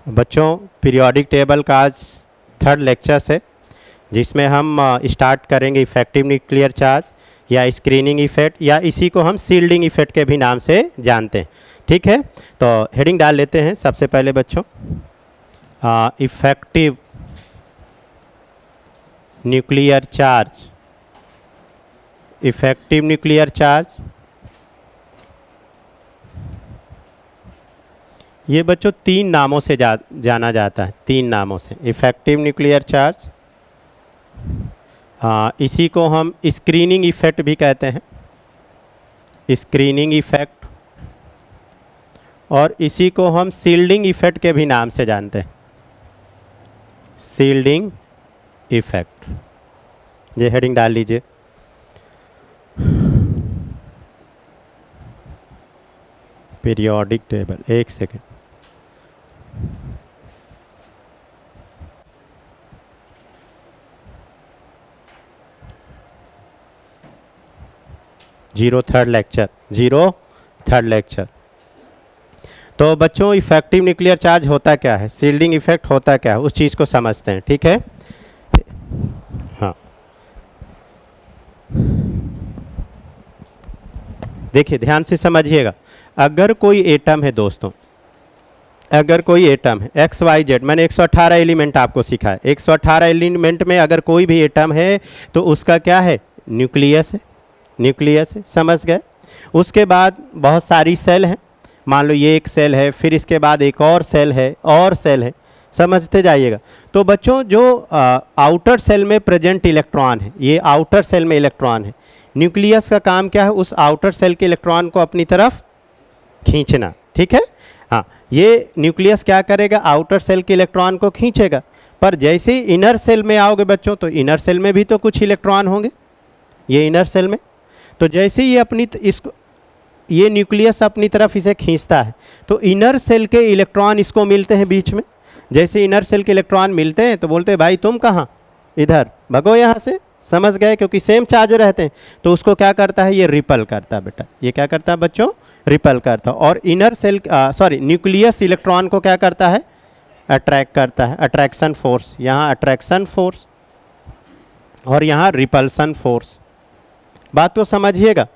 बच्चों periodic table का आज थर्ड लेक्चर है, जिसमें हम स्टार्ट करेंगे इफेक्टिव न्यूक्लियर चार्ज या स्क्रीनिंग इफेक्ट, या इसी को हम सील्डिंग इफेक्ट के भी नाम से जानते हैं। ठीक है, तो हेडिंग डाल लेते हैं। सबसे पहले बच्चों effective nuclear charge, effective nuclear charge ये बच्चों तीन नामों से जाना जाता है, तीन नामों से इफेक्टिव न्यूक्लियर चार्ज। इसी को हम स्क्रीनिंग इफेक्ट भी कहते हैं, स्क्रीनिंग इफेक्ट, और इसी को हम सील्डिंग इफेक्ट के भी नाम से जानते हैं, सील्डिंग इफेक्ट। ये हेडिंग डाल लीजिए। पीरियोडिक टेबल, एक सेकेंड। Zero third lecture. तो बच्चों इफेक्टिव न्यूक्लियर चार्ज होता क्या है, सील्डिंग इफेक्ट होता क्या है, उस चीज़ को समझते हैं। ठीक है, हाँ देखिए ध्यान से समझिएगा। अगर कोई एटम है दोस्तों, अगर कोई एटम है XYZ, मैंने 118 एलिमेंट आपको सिखाया, 118 एलिमेंट में अगर कोई भी एटम है तो उसका क्या है, न्यूक्लियस है, न्यूक्लियस है। समझ गए। उसके बाद बहुत सारी सेल हैं, मान लो ये एक सेल है, फिर इसके बाद एक और सेल है, और सेल है, समझते जाइएगा। तो बच्चों जो आउटर सेल में प्रेजेंट इलेक्ट्रॉन है, ये आउटर सेल में इलेक्ट्रॉन है, न्यूक्लियस का काम क्या है, उस आउटर सेल के इलेक्ट्रॉन को अपनी तरफ खींचना। ठीक है, हाँ, ये न्यूक्लियस क्या करेगा, आउटर सेल के इलेक्ट्रॉन को खींचेगा। पर जैसे ही इनर सेल में आओगे बच्चों, तो इनर सेल में भी तो कुछ इलेक्ट्रॉन होंगे, ये इनर सेल में। तो जैसे ही इसको ये न्यूक्लियस अपनी तरफ इसे खींचता है, तो इनर सेल के इलेक्ट्रॉन इसको मिलते हैं बीच में। जैसे इनर सेल के इलेक्ट्रॉन मिलते हैं तो बोलते हैं भाई तुम कहाँ, इधर भगो यहाँ से। समझ गए, क्योंकि सेम चार्ज रहते हैं। तो उसको क्या करता है, ये रिपल करता है बेटा, ये क्या करता है बच्चों, रिपल करता है। और इनर सेल न्यूक्लियस इलेक्ट्रॉन को क्या करता है, अट्रैक्ट करता है, अट्रैक्शन फोर्स। यहाँ अट्रैक्शन फोर्स और यहाँ रिपल्सन फोर्स। बात को समझिएगा।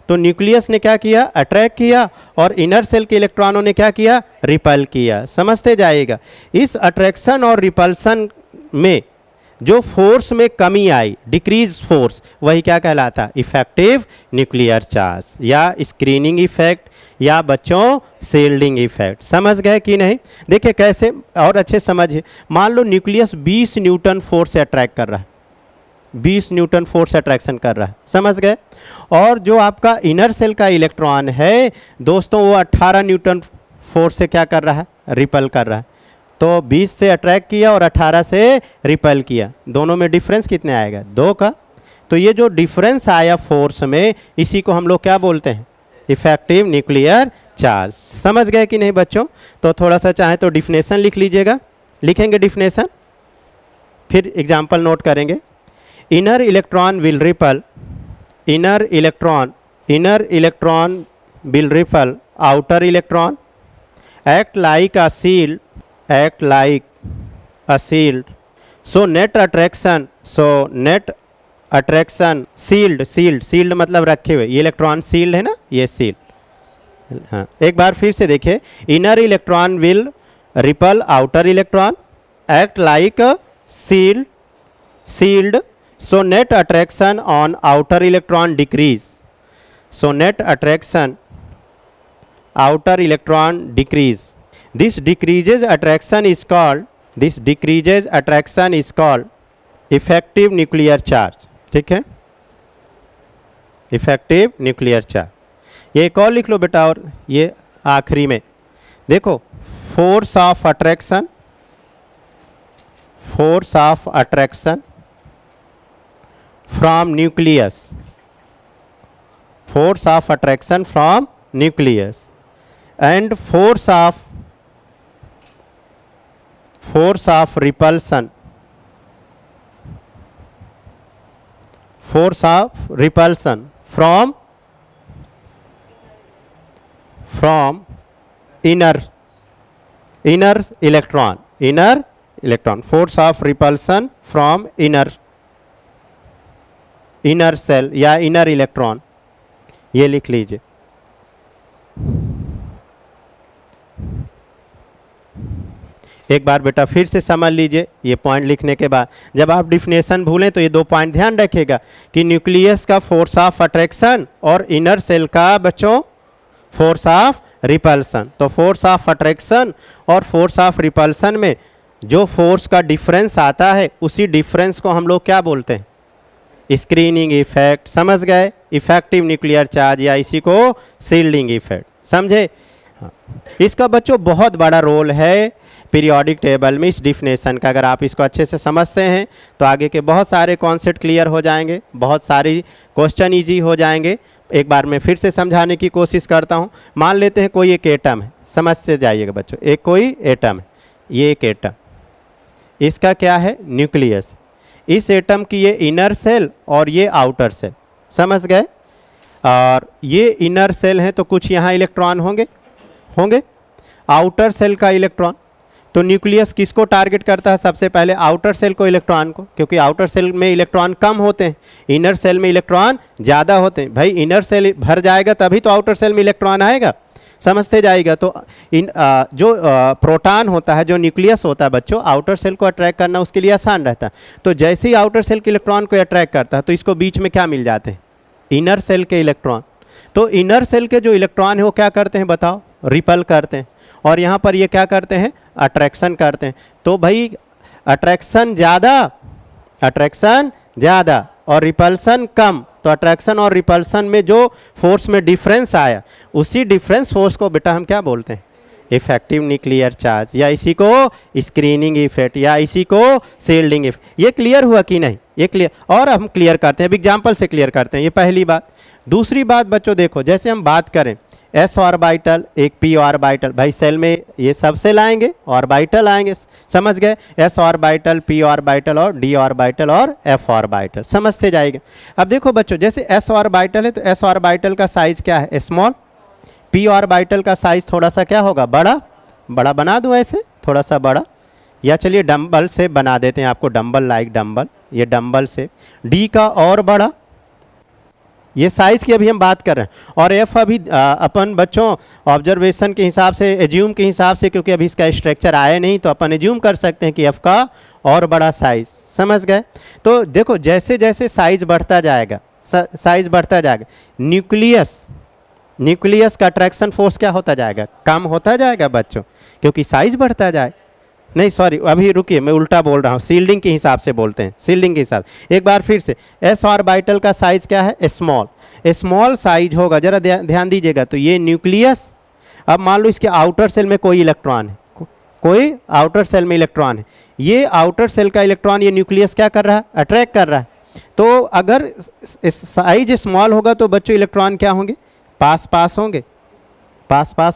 तो न्यूक्लियस ने क्या किया, अट्रैक्ट किया, और इनर सेल के इलेक्ट्रॉनों ने क्या किया, रिपल किया। समझते जाइएगा। इस अट्रैक्शन और रिपल्सन में जो फोर्स में कमी आई, डिक्रीज फोर्स, वही क्या कहलाता, इफेक्टिव न्यूक्लियर चार्ज या स्क्रीनिंग इफेक्ट या बच्चों सील्डिंग इफेक्ट। समझ गए कि नहीं। देखिए कैसे और अच्छे समझिए। मान लो न्यूक्लियस 20 न्यूटन फोर्स से अट्रैक्ट कर रहा है, 20 न्यूटन फोर्स अट्रैक्शन कर रहा है। समझ गए। और जो आपका इनर सेल का इलेक्ट्रॉन है दोस्तों, वो 18 न्यूटन फोर्स से क्या कर रहा है, रिपल कर रहा है। तो 20 से अट्रैक्ट किया और 18 से रिपल किया, दोनों में डिफरेंस कितने आएगा, 2 का। तो ये जो डिफरेंस आया फोर्स में, इसी को हम लोग क्या बोलते हैं, इफेक्टिव न्यूक्लियर चार्ज। समझ गए कि नहीं बच्चों। तो थोड़ा सा चाहे तो डिफिनेशन लिख लीजिएगा, लिखेंगे डिफिनेशन, फिर एग्जाम्पल नोट करेंगे। Inner electron will ripple, inner electron will ripple outer electron, act like a shield, so net attraction shield मतलब रखे हुए, ये इलेक्ट्रॉन शील्ड है ना, ये शील्ड। हाँ, एक बार फिर से देखिए। Inner electron will ripple outer electron, act like shield, so net attraction on outer electron decrease, so net attraction outer electron decrease, this decreases attraction is called effective nuclear charge। ठीक है, effective nuclear charge. ये एक और लिख लो बेटा, और ये आखिरी में देखो, force of attraction from nucleus, force of attraction from nucleus, and force of repulsion from inner inner electron, force of repulsion from inner shell या इनर इलेक्ट्रॉन, ये लिख लीजिए। एक बार बेटा फिर से समझ लीजिए ये पॉइंट लिखने के बाद, जब आप डिफिनेशन भूलें तो ये 2 पॉइंट ध्यान रखिएगा कि न्यूक्लियस का फोर्स ऑफ अट्रैक्शन और इनर सेल का बच्चों फोर्स ऑफ रिपल्सन। तो फोर्स ऑफ अट्रैक्शन और फोर्स ऑफ रिपल्सन में जो फोर्स का डिफरेंस आता है उसी डिफरेंस को हम लोग क्या बोलते हैं? Screening effect. समझ गए? इफेक्टिव न्यूक्लियर चार्ज या इसी को शील्डिंग इफेक्ट। समझे? हाँ। इसका बच्चों बहुत बड़ा रोल है पीरियोडिक टेबल में इस डिफिनेशन का। अगर आप इसको अच्छे से समझते हैं तो आगे के बहुत सारे कॉन्सेप्ट क्लियर हो जाएंगे, बहुत सारी क्वेश्चन इजी हो जाएंगे। एक बार मैं फिर से समझाने की कोशिश करता हूँ। मान लेते हैं कोई एक एटम है, समझते जाइएगा बच्चों, एक कोई एटम है, ये एक एटम, इसका क्या है? न्यूक्लियस। इस एटम की ये इनर सेल और ये आउटर सेल, समझ गए? और ये इनर सेल है तो कुछ यहाँ इलेक्ट्रॉन होंगे आउटर सेल का इलेक्ट्रॉन। तो न्यूक्लियस किसको टारगेट करता है? सबसे पहले आउटर सेल को, इलेक्ट्रॉन को, क्योंकि आउटर सेल में इलेक्ट्रॉन कम होते हैं, इनर सेल में इलेक्ट्रॉन ज़्यादा होते हैं। भाई इनर सेल भर जाएगा तभी तो आउटर सेल में इलेक्ट्रॉन आएगा, समझते जाएगा। तो जो प्रोटॉन होता है, जो न्यूक्लियस होता है बच्चों, आउटर सेल को अट्रैक्ट करना उसके लिए आसान रहता है। तो जैसे ही आउटर सेल के इलेक्ट्रॉन को अट्रैक्ट करता है तो इसको बीच में क्या मिल जाते हैं? इनर सेल के इलेक्ट्रॉन। तो इनर सेल के जो इलेक्ट्रॉन है वो क्या करते हैं बताओ? रिपल करते हैं। और यहाँ पर ये क्या करते हैं? अट्रैक्शन करते हैं। तो भाई अट्रैक्शन ज़्यादा और रिपल्सन कम, तो अट्रैक्शन और रिपल्सन में जो फोर्स में डिफरेंस आया उसी डिफरेंस फोर्स को बेटा हम क्या बोलते हैं? इफेक्टिव न्यूक्लियर चार्ज, या इसी को स्क्रीनिंग इफेक्ट, या इसी को शील्डिंग इफेक्ट। ये क्लियर हुआ कि नहीं? ये क्लियर। और हम क्लियर करते हैं, अब एग्जाम्पल से क्लियर करते हैं। ये पहली बात। दूसरी बात बच्चों देखो, जैसे हम बात करें s ऑर्बिटल, एक p ऑर्बिटल, भाई सेल में ये सब सेल आएंगे, ऑर्बिटल आएंगे, समझ गए? s ऑर्बिटल, p ऑर्बिटल और d ऑर्बिटल और f ऑर्बिटल, समझते जाएंगे। अब देखो बच्चों, जैसे s ऑर्बिटल है तो s ऑर्बिटल का साइज क्या है? स्मॉल। p ऑर्बिटल का साइज थोड़ा सा क्या होगा? बड़ा बना दूं ऐसे, थोड़ा सा बड़ा, या चलिए डंबल से बना देते हैं आपको, डंबल लाइक डंबल, ये डंबल से। d का और बड़ा, ये साइज की अभी हम बात कर रहे हैं। और एफ अभी अपन बच्चों ऑब्जर्वेशन के हिसाब से, एज्यूम के हिसाब से, क्योंकि अभी इसका स्ट्रक्चर आया नहीं, तो अपन एज्यूम कर सकते हैं कि एफ का और बड़ा साइज, समझ गए? तो देखो जैसे जैसे साइज बढ़ता जाएगा, न्यूक्लियस का अट्रैक्शन फोर्स क्या होता जाएगा? कम होता जाएगा बच्चों, क्योंकि साइज बढ़ता जाए। नहीं सॉरी, अभी रुकिए, मैं उल्टा बोल रहा हूँ, शील्डिंग के हिसाब से बोलते हैं, शील्डिंग के हिसाब। एक बार फिर से, s ऑर्बिटल का साइज क्या है? स्मॉल साइज होगा। जरा ध्यान दीजिएगा। तो ये न्यूक्लियस, अब मान लो इसके आउटर सेल में कोई इलेक्ट्रॉन है, कोई आउटर सेल में इलेक्ट्रॉन है, ये आउटर सेल का इलेक्ट्रॉन ये न्यूक्लियस क्या कर रहा है? अट्रैक्ट कर रहा है। तो अगर साइज स्मॉल होगा तो बच्चों इलेक्ट्रॉन क्या होंगे? पास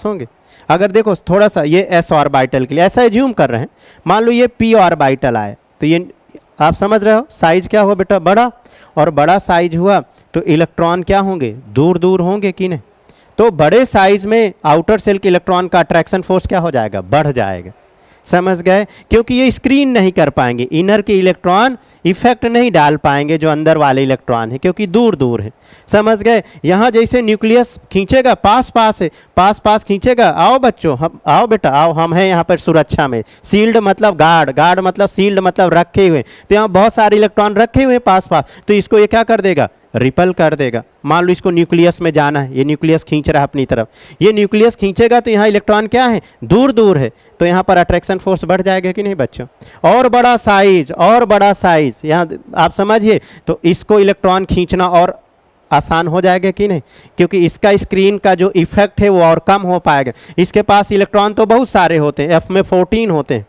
होंगे। अगर देखो थोड़ा सा, ये s ऑर्बिटल के लिए ऐसा एज्यूम कर रहे हैं, मान लो ये p ऑर्बिटल आए, तो ये आप समझ रहे हो साइज क्या हुआ बेटा? बड़ा। और बड़ा साइज हुआ तो इलेक्ट्रॉन क्या होंगे? दूर होंगे कि नहीं? तो बड़े साइज में आउटर सेल के इलेक्ट्रॉन का अट्रैक्शन फोर्स क्या हो जाएगा? बढ़ जाएगा, समझ गए? क्योंकि ये स्क्रीन नहीं कर पाएंगे, इनर के इलेक्ट्रॉन इफेक्ट नहीं डाल पाएंगे जो अंदर वाले इलेक्ट्रॉन है, क्योंकि दूर है, समझ गए? यहाँ जैसे न्यूक्लियस खींचेगा, पास खींचेगा, आओ बच्चों, हम आओ बेटा आओ, हम हैं यहाँ पर सुरक्षा में। शील्ड मतलब गार्ड मतलब शील्ड मतलब रखे हुए, तो यहाँ बहुत सारे इलेक्ट्रॉन रखे हुए पास, तो इसको ये क्या कर देगा? रिपल कर देगा। मान लो इसको न्यूक्लियस में जाना है, ये न्यूक्लियस खींच रहा है अपनी तरफ, ये न्यूक्लियस खींचेगा तो यहाँ इलेक्ट्रॉन क्या है? दूर है, तो यहाँ पर अट्रैक्शन फोर्स बढ़ जाएगा कि नहीं बच्चों? और बड़ा साइज यहाँ आप समझिए, तो इसको इलेक्ट्रॉन खींचना और आसान हो जाएगा कि नहीं? क्योंकि इसका स्क्रीन का जो इफेक्ट है वो और कम हो पाएगा। इसके पास इलेक्ट्रॉन तो बहुत सारे होते हैं, F में 14 होते हैं,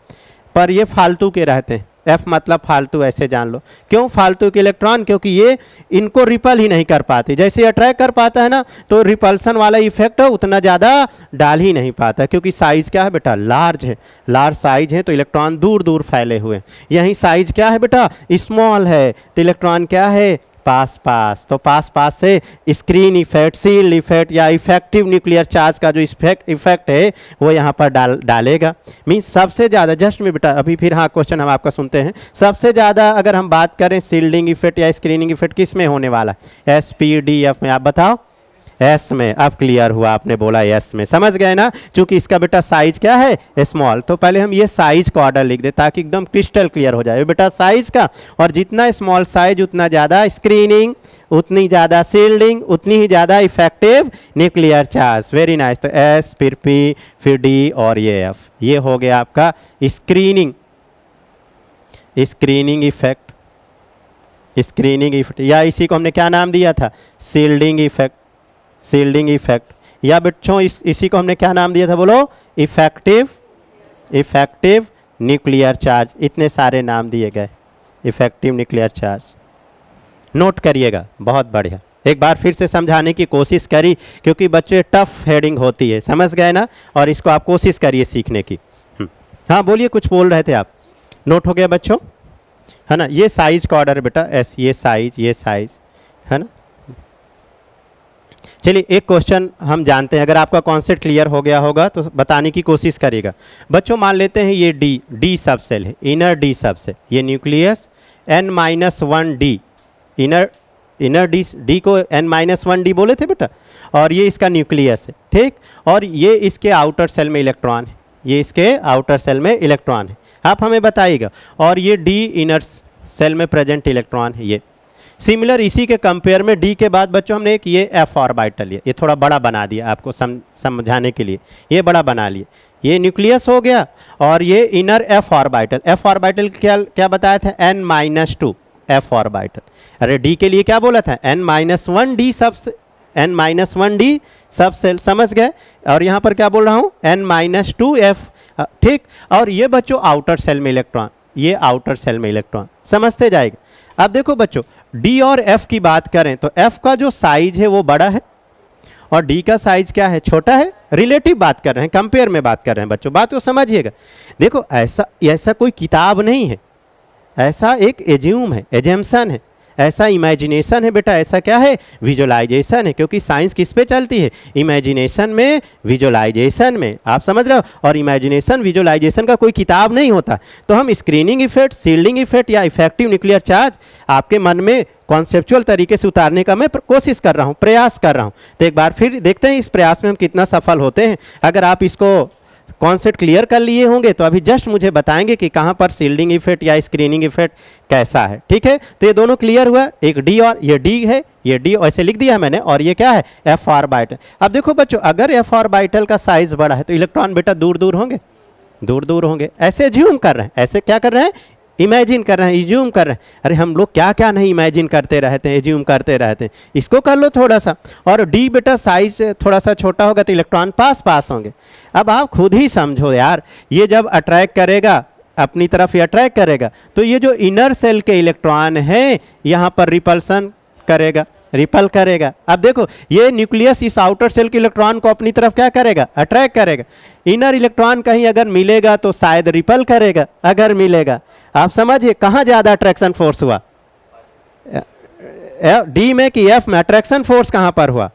पर ये फालतू के रहते हैं। F मतलब फालतू, ऐसे जान लो। क्यों फालतू के इलेक्ट्रॉन? क्योंकि ये इनको रिपल ही नहीं कर पाते। जैसे अट्रैक्ट कर पाता है ना, तो रिपल्सन वाला इफेक्ट उतना ज़्यादा डाल ही नहीं पाता, क्योंकि साइज क्या है बेटा? लार्ज है, लार्ज साइज है, तो इलेक्ट्रॉन दूर फैले हुए। यहीं साइज क्या है बेटा? स्मॉल है, तो इलेक्ट्रॉन क्या है? पास पास, तो पास पास से स्क्रीन इफेक्ट, शील्ड इफेक्ट या इफेक्टिव न्यूक्लियर चार्ज का जो इफेक्ट है वो यहाँ पर डालेगा। मीन्स सबसे ज़्यादा, जस्ट में बेटा अभी फिर हाँ क्वेश्चन हम आपका सुनते हैं, सबसे ज़्यादा अगर हम बात करें शील्डिंग इफेक्ट या स्क्रीनिंग इफेक्ट किस में होने वाला है? एस पी डी एफ में। आप बताओ। एस में। अब क्लियर हुआ, आपने बोला एस में, समझ गए ना। क्योंकि इसका बेटा साइज क्या है? स्मॉल। तो पहले हम ये साइज का ऑर्डर लिख दे ताकि एकदम क्रिस्टल क्लियर हो जाए बेटा साइज का। और जितना स्मॉल साइज उतना ज़्यादा स्क्रीनिंग, उतनी ज़्यादा शील्डिंग, उतनी ही ज़्यादा effective nuclear charge. Very nice. तो एस फिर पी फिर डी और ये एफ, ये हो गया आपका स्क्रीनिंग इफेक्ट। स्क्रीनिंग इफेक्ट या इसी को हमने क्या नाम दिया था? Shielding effect. शील्डिंग इफेक्ट या बच्चों इसी को हमने क्या नाम दिया था? बोलो। Effective nuclear charge. इतने सारे नाम दिए गए इफेक्टिव न्यूक्लियर चार्ज। नोट करिएगा, बहुत बढ़िया। एक बार फिर से समझाने की कोशिश करी क्योंकि बच्चे टफ हेडिंग होती है, समझ गए ना। और इसको आप कोशिश करिए सीखने की। हाँ बोलिए, कुछ बोल रहे थे आप। नोट हो गया बच्चों, है ना। ये साइज का ऑर्डर है बेटा, एस, ये साइज है ना। चलिए एक क्वेश्चन हम जानते हैं, अगर आपका कॉन्सेप्ट क्लियर हो गया होगा तो बताने की कोशिश करिएगा। बच्चों मान लेते हैं ये डी सब सेल है, इनर डी सब सेल, ये nucleus n-1 D, inner D को n-1 डी बोले थे बेटा, और ये इसका न्यूक्लियस है, ठीक। और ये इसके आउटर सेल में इलेक्ट्रॉन है, ये इसके आउटर सेल में इलेक्ट्रॉन है, आप हमें बताइएगा। और ये डी इनर सेल में प्रेजेंट इलेक्ट्रॉन है। ये सिमिलर इसी के कंपेयर में डी के बाद बच्चों हमने एक ये एफ ऑर्बिटल, ये थोड़ा बड़ा बना दिया आपको समझाने के लिए, ये बड़ा बना लिए। ये न्यूक्लियस हो गया और ये इनर एफ ऑर्बिटल क्या बताया था? n-2 F orbital. अरे डी के लिए क्या बोला था? n-1 डी सब सेल, समझ गए। और यहाँ पर क्या बोल रहा हूँ? n-2 एफ, ठीक। और ये बच्चों आउटर सेल में इलेक्ट्रॉन, ये आउटर सेल में इलेक्ट्रॉन, समझते जाएगा। अब देखो बच्चों, डी और एफ की बात करें तो एफ का जो साइज है वो बड़ा है और डी का साइज क्या है? छोटा है। रिलेटिव बात कर रहे हैं, कंपेयर में बात कर रहे हैं बच्चों, बात को समझिएगा। देखो ऐसा कोई किताब नहीं है, ऐसा एक एज्यूम है, एजम्पशन है, ऐसा इमेजिनेशन है बेटा। ऐसा क्या है? विजुअलाइजेशन है। क्योंकि साइंस किस पे चलती है? इमेजिनेशन में, विजुअलाइजेशन में, आप समझ रहे हो। और इमेजिनेशन विजुअलाइजेशन का कोई किताब नहीं होता। तो हम स्क्रीनिंग इफेक्ट, शील्डिंग इफेक्ट या इफेक्टिव न्यूक्लियर चार्ज आपके मन में कॉन्सेप्चुअल तरीके से उतारने का मैं कोशिश कर रहा हूँ, प्रयास कर रहा हूँ। तो एक बार फिर देखते हैं इस प्रयास में हम कितना सफल होते हैं। अगर आप इसको कॉन्सेप्ट क्लियर कर लिए होंगे तो अभी जस्ट मुझे बताएंगे कि कहाँ पर शील्डिंग इफेक्ट या स्क्रीनिंग इफेक्ट कैसा है, ठीक है। तो ये दोनों क्लियर हुआ, एक डी और ये डी है, ये डी ऐसे लिख दिया मैंने, और ये क्या है? F orbital. अब देखो बच्चों, अगर एफ ऑर्बिटल का साइज बड़ा है तो इलेक्ट्रॉन बेटा दूर दूर होंगे, ऐसे ज्यूम कर रहे हैं, ऐसे क्या कर रहे हैं? इमेजिन कर रहे हैं, इज्यूम कर रहे हैं। अरे हम लोग क्या क्या नहीं इमेजिन करते रहते हैं, इज्यूम करते रहते हैं। इसको कर लो थोड़ा सा। और डी बेटा साइज थोड़ा सा छोटा होगा तो इलेक्ट्रॉन पास होंगे। अब आप खुद ही समझो यार, ये जब अट्रैक्ट करेगा अपनी तरफ, ये अट्रैक्ट करेगा तो ये जो इनर सेल के इलेक्ट्रॉन है यहाँ पर रिपल्सन करेगा, रिपल करेगा। अब देखो ये न्यूक्लियस इस आउटर सेल के इलेक्ट्रॉन को अपनी तरफ क्या करेगा? अट्रैक्ट करेगा। इनर इलेक्ट्रॉन कहीं अगर मिलेगा तो शायद रिपल करेगा, अगर मिलेगा। आप समझिए कहाँ ज़्यादा अट्रैक्शन फोर्स हुआ? डी में कि एफ में? अट्रैक्शन फोर्स कहाँ पर हुआ?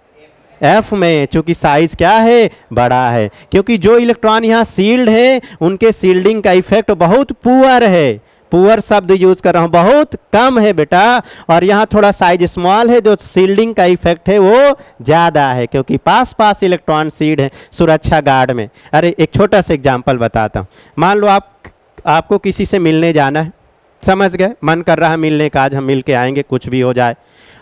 एफ में, चूंकि साइज क्या है? बड़ा है। क्योंकि जो इलेक्ट्रॉन यहाँ सील्ड है उनके सील्डिंग का इफेक्ट बहुत पुअर है, पुअर शब्द यूज कर रहा हूँ, बहुत कम है बेटा। और यहाँ थोड़ा साइज स्मॉल है, जो सील्डिंग का इफेक्ट है वो ज़्यादा है, क्योंकि पास इलेक्ट्रॉन सीड है सुरक्षा गार्ड में। अरे एक छोटा सा एग्जांपल बताता हूँ। मान लो आपको किसी से मिलने जाना है, समझ गए, मन कर रहा है मिलने का, आज हम मिल के आएंगे, कुछ भी हो जाए,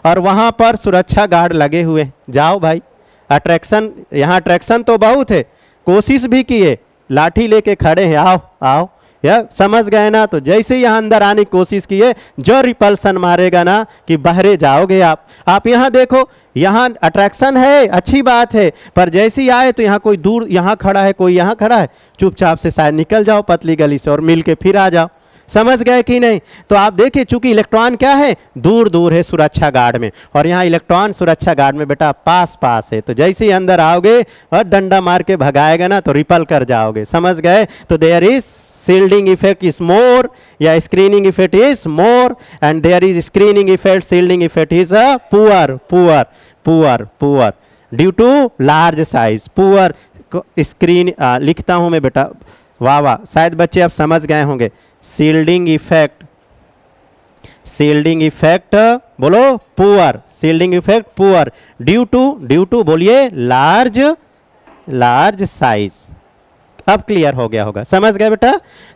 और वहाँ पर सुरक्षा गार्ड लगे हुए, जाओ भाई। अट्रैक्शन, यहाँ अट्रैक्शन तो बहुत है, कोशिश भी किए, लाठी लेके खड़े हैं, आओ, या समझ गए ना। तो जैसे ही यहाँ अंदर आने की कोशिश किए, जो रिपल्सन मारेगा ना कि बहरे जाओगे आप यहाँ देखो, यहाँ अट्रैक्शन है, अच्छी बात है, पर जैसे ही आए तो यहाँ कोई दूर यहाँ खड़ा है, कोई यहाँ खड़ा है, चुपचाप से शायद निकल जाओ पतली गली से और मिल के फिर आ जाओ। समझ गए कि नहीं? तो आप देखिए, चूंकि इलेक्ट्रॉन क्या है? दूर है सुरक्षा गार्ड में, और यहाँ इलेक्ट्रॉन सुरक्षा गार्ड में बेटा पास है। तो जैसे ही अंदर आओगे और डंडा मार के भगाएगा ना तो रिपल कर जाओगे, समझ गए। तो there is shielding effect is more, या screening effect is more, and there is screening effect, shielding effect is a poor due to large size. poor screen लिखता हूं मैं बेटा, वाह वाह, शायद बच्चे अब समझ गए होंगे। शील्डिंग इफेक्ट बोलो poor, shielding effect poor due to बोलिए लार्ज साइज। अब क्लियर हो गया होगा, समझ गए बेटा।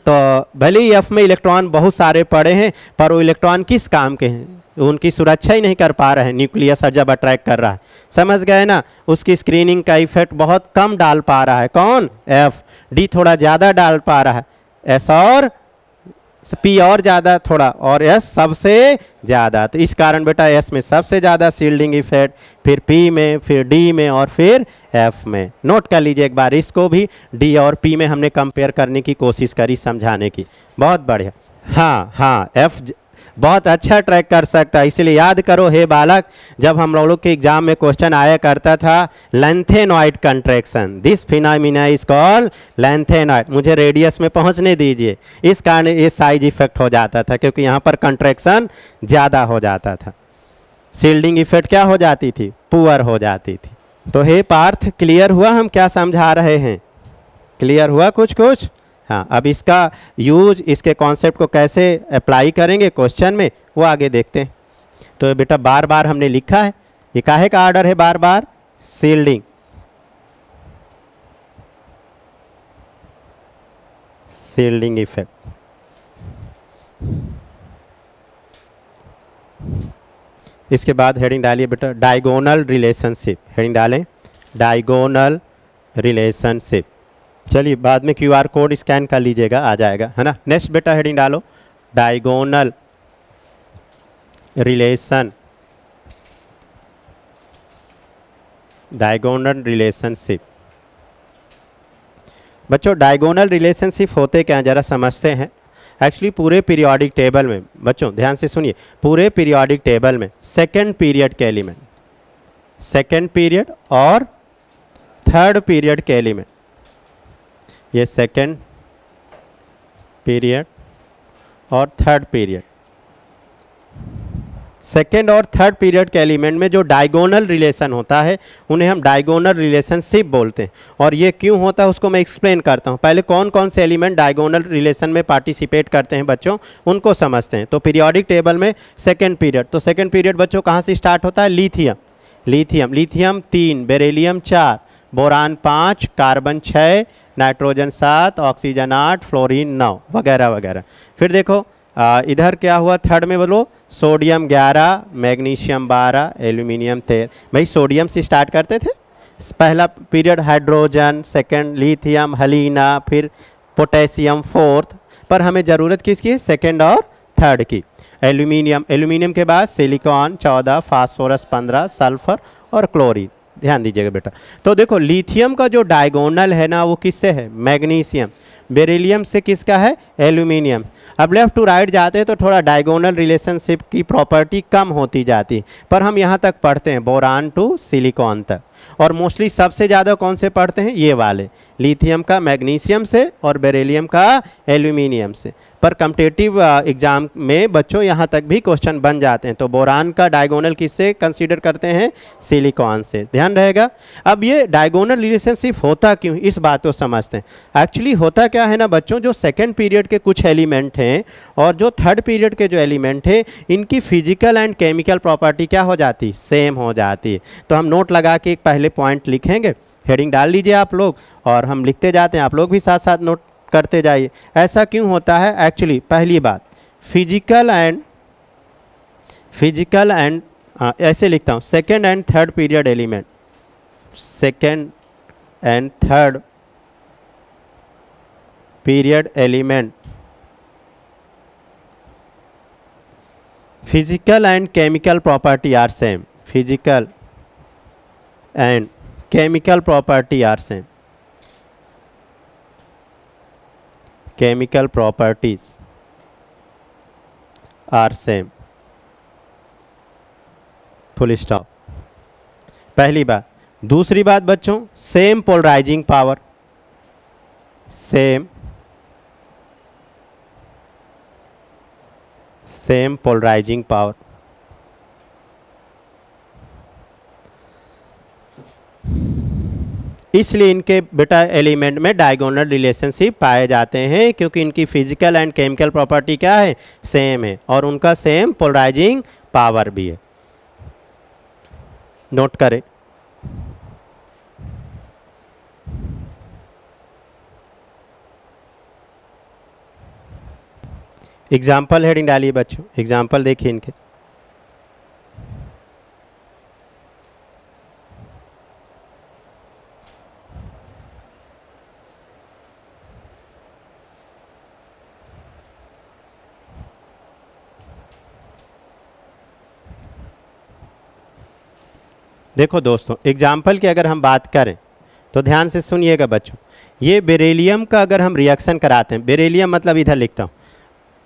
तो भले ही एफ में इलेक्ट्रॉन बहुत सारे पड़े हैं, पर वो इलेक्ट्रॉन किस काम के हैं, उनकी सुरक्षा ही नहीं कर पा रहे हैं, न्यूक्लियस जब अट्रैक्ट कर रहा है, समझ गए ना। उसकी स्क्रीनिंग का इफेक्ट बहुत कम डाल पा रहा है, कौन, एफ। डी थोड़ा ज़्यादा डाल पा रहा है, एस और पी और ज़्यादा थोड़ा, और एस सबसे ज़्यादा। तो इस कारण बेटा एस में सबसे ज़्यादा शील्डिंग इफेक्ट, फिर पी में, फिर डी में, और फिर एफ में। नोट कर लीजिए एक बार इसको भी, डी और पी में हमने कंपेयर करने की कोशिश करी, समझाने की। बहुत बढ़िया। हाँ, एफ बहुत अच्छा ट्रैक कर सकता है, इसलिए याद करो हे बालक, जब हम लोग के एग्जाम में क्वेश्चन आया करता था lanthanoid contraction, this phenomena is called lanthanoid. मुझे रेडियस में पहुंचने दीजिए, इस कारण ये साइज इफेक्ट हो जाता था, क्योंकि यहाँ पर कंट्रैक्शन ज़्यादा हो जाता था, शील्डिंग इफेक्ट क्या हो जाती थी, पुअर हो जाती थी। तो हे पार्थ, क्लियर हुआ हम क्या समझा रहे हैं, क्लियर हुआ कुछ। हाँ, अब इसका यूज, इसके कॉन्सेप्ट को कैसे अप्लाई करेंगे क्वेश्चन में, वो आगे देखते हैं। तो बेटा बार बार हमने लिखा है, ये काहे का ऑर्डर है, बार बार शील्डिंग, इफेक्ट। इसके बाद हेडिंग डालिए बेटा डायगोनल रिलेशनशिप, हेडिंग डालें डायगोनल रिलेशनशिप। चलिए बाद में क्यूआर कोड स्कैन कर लीजिएगा, आ जाएगा, है ना। नेक्स्ट बेटा हेडिंग डालो डायगोनल रिलेशनशिप। बच्चों डायगोनल रिलेशनशिप होते क्या, ज़रा समझते हैं। एक्चुअली पूरे पीरियोडिक टेबल में, बच्चों ध्यान से सुनिए, पूरे पीरियोडिक टेबल में सेकेंड पीरियड के एलिमेंट, सेकेंड पीरियड और थर्ड पीरियड के एलिमेंट, ये सेकेंड पीरियड और थर्ड पीरियड, सेकेंड और थर्ड पीरियड के एलिमेंट में जो डायगोनल रिलेशन होता है उन्हें हम डायगोनल रिलेशनशिप बोलते हैं। और ये क्यों होता है उसको मैं एक्सप्लेन करता हूँ। पहले कौन कौन से एलिमेंट डायगोनल रिलेशन में पार्टिसिपेट करते हैं बच्चों, उनको समझते हैं। तो पीरियोडिक टेबल में सेकेंड पीरियड, तो सेकेंड पीरियड बच्चों कहाँ से स्टार्ट होता है, lithium 3, beryllium 4, boron 5, carbon 6, nitrogen 7, oxygen 8, fluorine 9 वगैरह वगैरह। फिर देखो इधर क्या हुआ थर्ड में, बोलो सोडियम 11, मैग्नीशियम 12, एल्यूमिनियम 13। भाई सोडियम से स्टार्ट करते थे, पहला पीरियड हाइड्रोजन, सेकंड लिथियम, हलीना, फिर पोटेशियम फोर्थ, पर हमें ज़रूरत किसकी है, सेकंड और थर्ड की। एल्यूमिनियम के बाद सिलिकॉन 14, फास्फोरस 15, सल्फर और क्लोरीन। ध्यान दीजिएगा बेटा। तो देखो लिथियम का जो डायगोनल है ना वो किससे है, मैग्नीशियम। बेरिलियम से किसका है, एल्यूमिनियम। अब लेफ्ट टू राइट जाते हैं तो थोड़ा डायगोनल रिलेशनशिप की प्रॉपर्टी कम होती जाती है, पर हम यहाँ तक पढ़ते हैं बोरान टू सिलिकॉन तक। और मोस्टली सबसे ज़्यादा कौन से पढ़ते हैं, ये वाले, लिथियम का मैग्नीशियम से और बेरिलियम का एल्यूमिनियम से। पर कम्पिटिटिव एग्जाम में बच्चों यहाँ तक भी क्वेश्चन बन जाते हैं। तो बोरान का डायगोनल किससे कंसीडर करते हैं, सिलिकॉन से, ध्यान रहेगा। अब ये डायगोनल रिलेशनशिप होता क्यों, इस बात को समझते हैं। एक्चुअली होता क्या है ना बच्चों, जो सेकेंड पीरियड के कुछ एलिमेंट हैं और जो थर्ड पीरियड के जो एलिमेंट हैं, इनकी फिजिकल एंड केमिकल प्रॉपर्टी क्या हो जाती है, सेम हो जाती है। तो हम नोट लगा के एक पहले पॉइंट लिखेंगे, हेडिंग डाल लीजिए आप लोग, और हम लिखते जाते हैं, आप लोग भी साथ साथ नोट करते जाइए। ऐसा क्यों होता है, एक्चुअली पहली बात फिजिकल एंड ऐसे लिखता हूँ, second and third period element, second and third period element physical and chemical property are same, physical and chemical property are same, chemical properties are same, full stop। पहली बात। दूसरी बात बच्चों, same polarising power, same same polarising power. इसलिए इनके बेटा element में diagonal relationship पाए जाते हैं, क्योंकि इनकी फिजिकल एंड केमिकल प्रॉपर्टी क्या है, सेम है, और उनका सेम पोलराइजिंग पावर भी है। नोट करें। एग्जाम्पल हेडिंग डालिए बच्चों, एग्जाम्पल देखिए इनके। देखो दोस्तों, एग्जाम्पल की अगर हम बात करें तो ध्यान से सुनिएगा बच्चों। ये बेरिलियम का अगर हम रिएक्शन कराते हैं, बेरिलियम मतलब इधर लिखता हूँ,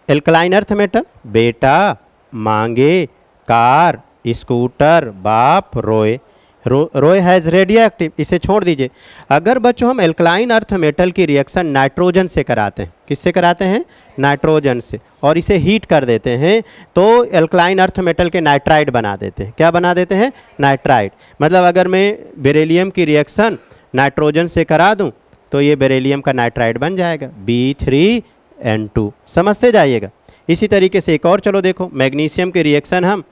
एल्कलाइन अर्थ मेटल, बेटा मांगे कार स्कूटर बाप रोए, रोए हैज़ रेडियो एक्टिव, इसे छोड़ दीजिए। अगर बच्चों हम एल्कलाइन अर्थ मेटल की रिएक्शन नाइट्रोजन से कराते हैं, किससे कराते हैं, नाइट्रोजन से, और इसे हीट कर देते हैं तो एल्कलाइन अर्थ मेटल के नाइट्राइड बना देते हैं। क्या बना देते हैं, नाइट्राइड। मतलब अगर मैं बेरिलियम की रिएक्शन नाइट्रोजन से करा दूं तो ये बेरिलियम का नाइट्राइड बन जाएगा B3N2। समझते जाइएगा। इसी तरीके से एक और चलो देखो, मैग्नीशियम की रिएक्शन हम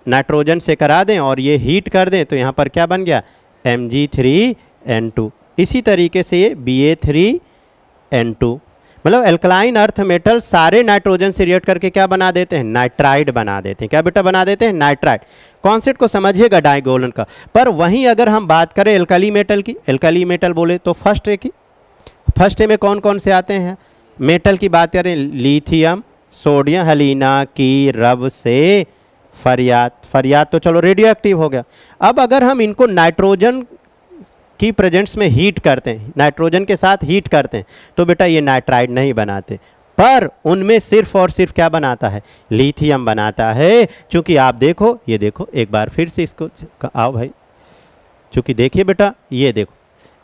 नाइट्रोजन से करा दें और ये हीट कर दें तो यहाँ पर क्या बन गया, Mg3N2। इसी तरीके से ये Ba3N2। मतलब एल्कलाइन अर्थ मेटल सारे नाइट्रोजन से रिएक्ट करके क्या बना देते हैं, नाइट्राइड बना देते हैं। क्या बेटा बना देते हैं, नाइट्राइड। कॉन्सेप्ट को समझिएगा डायगोनल का। पर वहीं अगर हम बात करें एल्कली मेटल की, एल्कली मेटल बोले तो फर्स्ट ए की, फर्स्ट ए में कौन कौन से आते हैं मेटल की बात करें, लिथियम, सोडियम, हलीना की रब से फरियाद, फरियाद तो चलो रेडियो एक्टिव हो गया। अब अगर हम इनको नाइट्रोजन की प्रेजेंस में हीट करते हैं, नाइट्रोजन के साथ हीट करते हैं तो बेटा ये नाइट्राइड नहीं बनाते, पर उनमें सिर्फ और सिर्फ क्या बनाता है, लिथियम बनाता है। चूंकि आप देखो, ये देखो एक बार फिर से इसको आओ भाई, चूंकि देखिए बेटा ये देखो,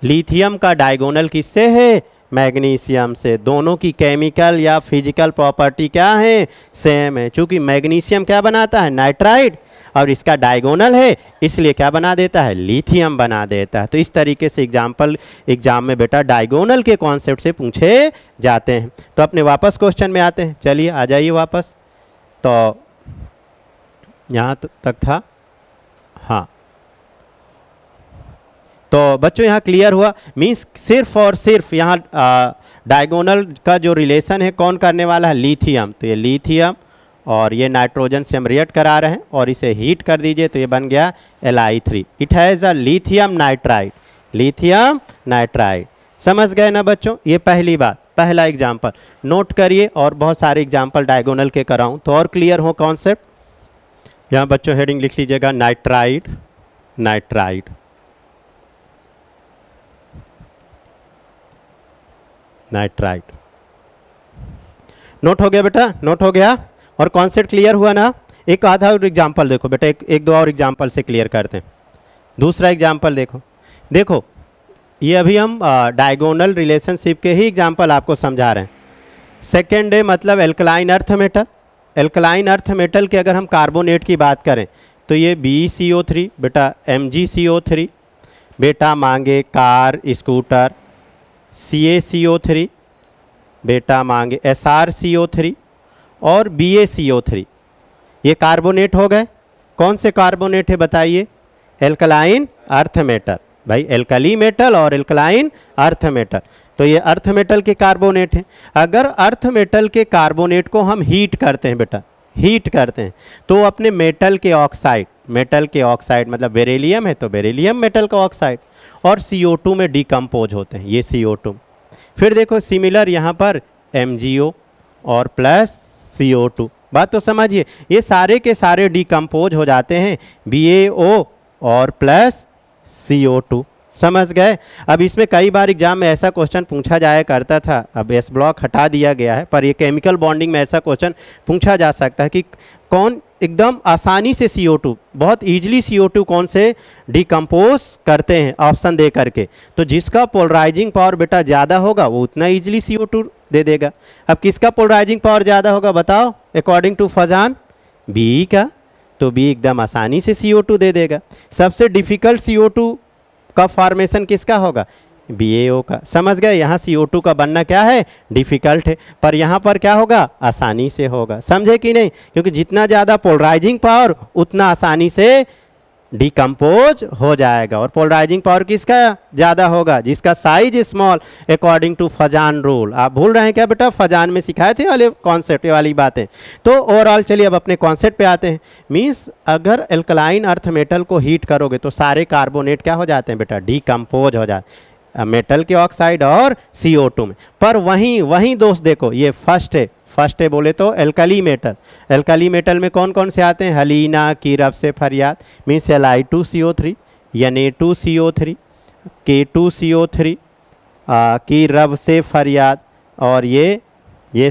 लिथियम का डायगोनल किससे है, मैग्नीशियम से। दोनों की केमिकल या फिजिकल प्रॉपर्टी क्या है, सेम है। चूंकि मैग्नीशियम क्या बनाता है, नाइट्राइड, और इसका डायगोनल है इसलिए क्या बना देता है, लिथियम बना देता है। तो इस तरीके से एग्जाम्पल एग्जाम में बेटा डायगोनल के कॉन्सेप्ट से पूछे जाते हैं। तो अपने वापस क्वेश्चन में आते हैं, चलिए आ जाइए वापस। तो यहाँ तक था, हाँ। तो बच्चों यहाँ क्लियर हुआ, मीन्स सिर्फ और सिर्फ यहाँ डायगोनल का जो रिलेशन है कौन करने वाला है, लिथियम। तो ये लिथियम और ये नाइट्रोजन से हम रिएक्ट करा रहे हैं और इसे हीट कर दीजिए तो ये बन गया Li3। It has a lithium nitride, lithium nitride. समझ गए ना बच्चों, ये पहली बात, पहला एग्जाम्पल नोट करिए। और बहुत सारे एग्जाम्पल डायगोनल के कराऊँ तो और क्लियर हो कॉन्सेप्ट। यहाँ बच्चों हेडिंग लिख लीजिएगा, नाइट्राइड, नाइट्राइड, नाइट्राइड। नोट हो गया बेटा, नोट हो गया और कॉन्सेप्ट क्लियर हुआ ना। एक आधा और एग्जाम्पल देखो बेटा, एक दो और एग्जाम्पल से क्लियर करते हैं। दूसरा एग्जाम्पल देखो, देखो ये अभी हम डायगोनल रिलेशनशिप के ही एग्जाम्पल आपको समझा रहे हैं। सेकेंड है मतलब alkaline earth metal. Alkaline earth metal के अगर हम कार्बोनेट की बात करें तो ये BeCO3 बेटा, MgCO3 बेटा मांगे कार स्कूटर, CaCO3 बेटा मांगे SrCO3 और BaCO3। ये कार्बोनेट हो गए। कौन से कार्बोनेट है बताइए, एल्कलाइन अर्थ मेटल। भाई एल्कली मेटल और एल्कलाइन अर्थ मेटल, तो ये अर्थ मेटल के कार्बोनेट हैं। अगर अर्थ मेटल के कार्बोनेट को हम हीट करते हैं बेटा, हीट करते हैं तो अपने मेटल के ऑक्साइड, मेटल के ऑक्साइड मतलब बेरिलियम है तो बेरिलियम मेटल का ऑक्साइड, और CO2 में डिकम्पोज होते हैं, ये CO2। फिर देखो सिमिलर यहाँ पर MgO और प्लस CO2। बात तो समझिए, ये सारे के सारे डिकम्पोज हो जाते हैं BaO और प्लस CO2। समझ गए। अब इसमें कई बार एग्जाम में ऐसा क्वेश्चन पूछा जाया करता था, अब S ब्लॉक हटा दिया गया है, पर ये केमिकल बॉन्डिंग में ऐसा क्वेश्चन पूछा जा सकता है कि कौन एकदम आसानी से CO2, बहुत इजीली CO2 कौन से डिकम्पोज करते हैं ऑप्शन दे करके। तो जिसका पोलराइजिंग पावर बेटा ज़्यादा होगा वो उतना इजीली CO2 दे देगा। अब किसका पोलराइजिंग पावर ज़्यादा होगा बताओ अकॉर्डिंग टू फजान? बी का। तो बी एकदम आसानी से CO2 दे देगा। सबसे डिफिकल्ट CO2 का फॉर्मेशन किसका होगा? BaO का। समझ गए? यहाँ CO2 का बनना क्या है? डिफिकल्ट है, पर यहाँ पर क्या होगा? आसानी से होगा। समझे कि नहीं? क्योंकि जितना ज़्यादा पोलराइजिंग पावर उतना आसानी से डिकम्पोज हो जाएगा। और पोलराइजिंग पावर किसका ज़्यादा होगा? जिसका size small according to Fajans rule. आप भूल रहे हैं क्या बेटा? फजान में सिखाए थे वाले कॉन्सेप्ट वाली बातें। तो ओवरऑल चलिए अब अपने कॉन्सेप्ट पे आते हैं। मीन्स अगर एल्कलाइन अर्थ मेटल को हीट करोगे तो सारे कार्बोनेट क्या हो जाते हैं बेटा? डिकम्पोज हो जाते मेटल के ऑक्साइड और CO2 में। पर वहीं दोस्त देखो, ये फर्स्ट है बोले तो एल्कली मेटल। एल्कली मेटल में कौन कौन से आते हैं? हलीना, कीरब से फरियाद, मीन्स Li2CO3, Na2CO3, K2CO3, कीरब से फरियाद, और ये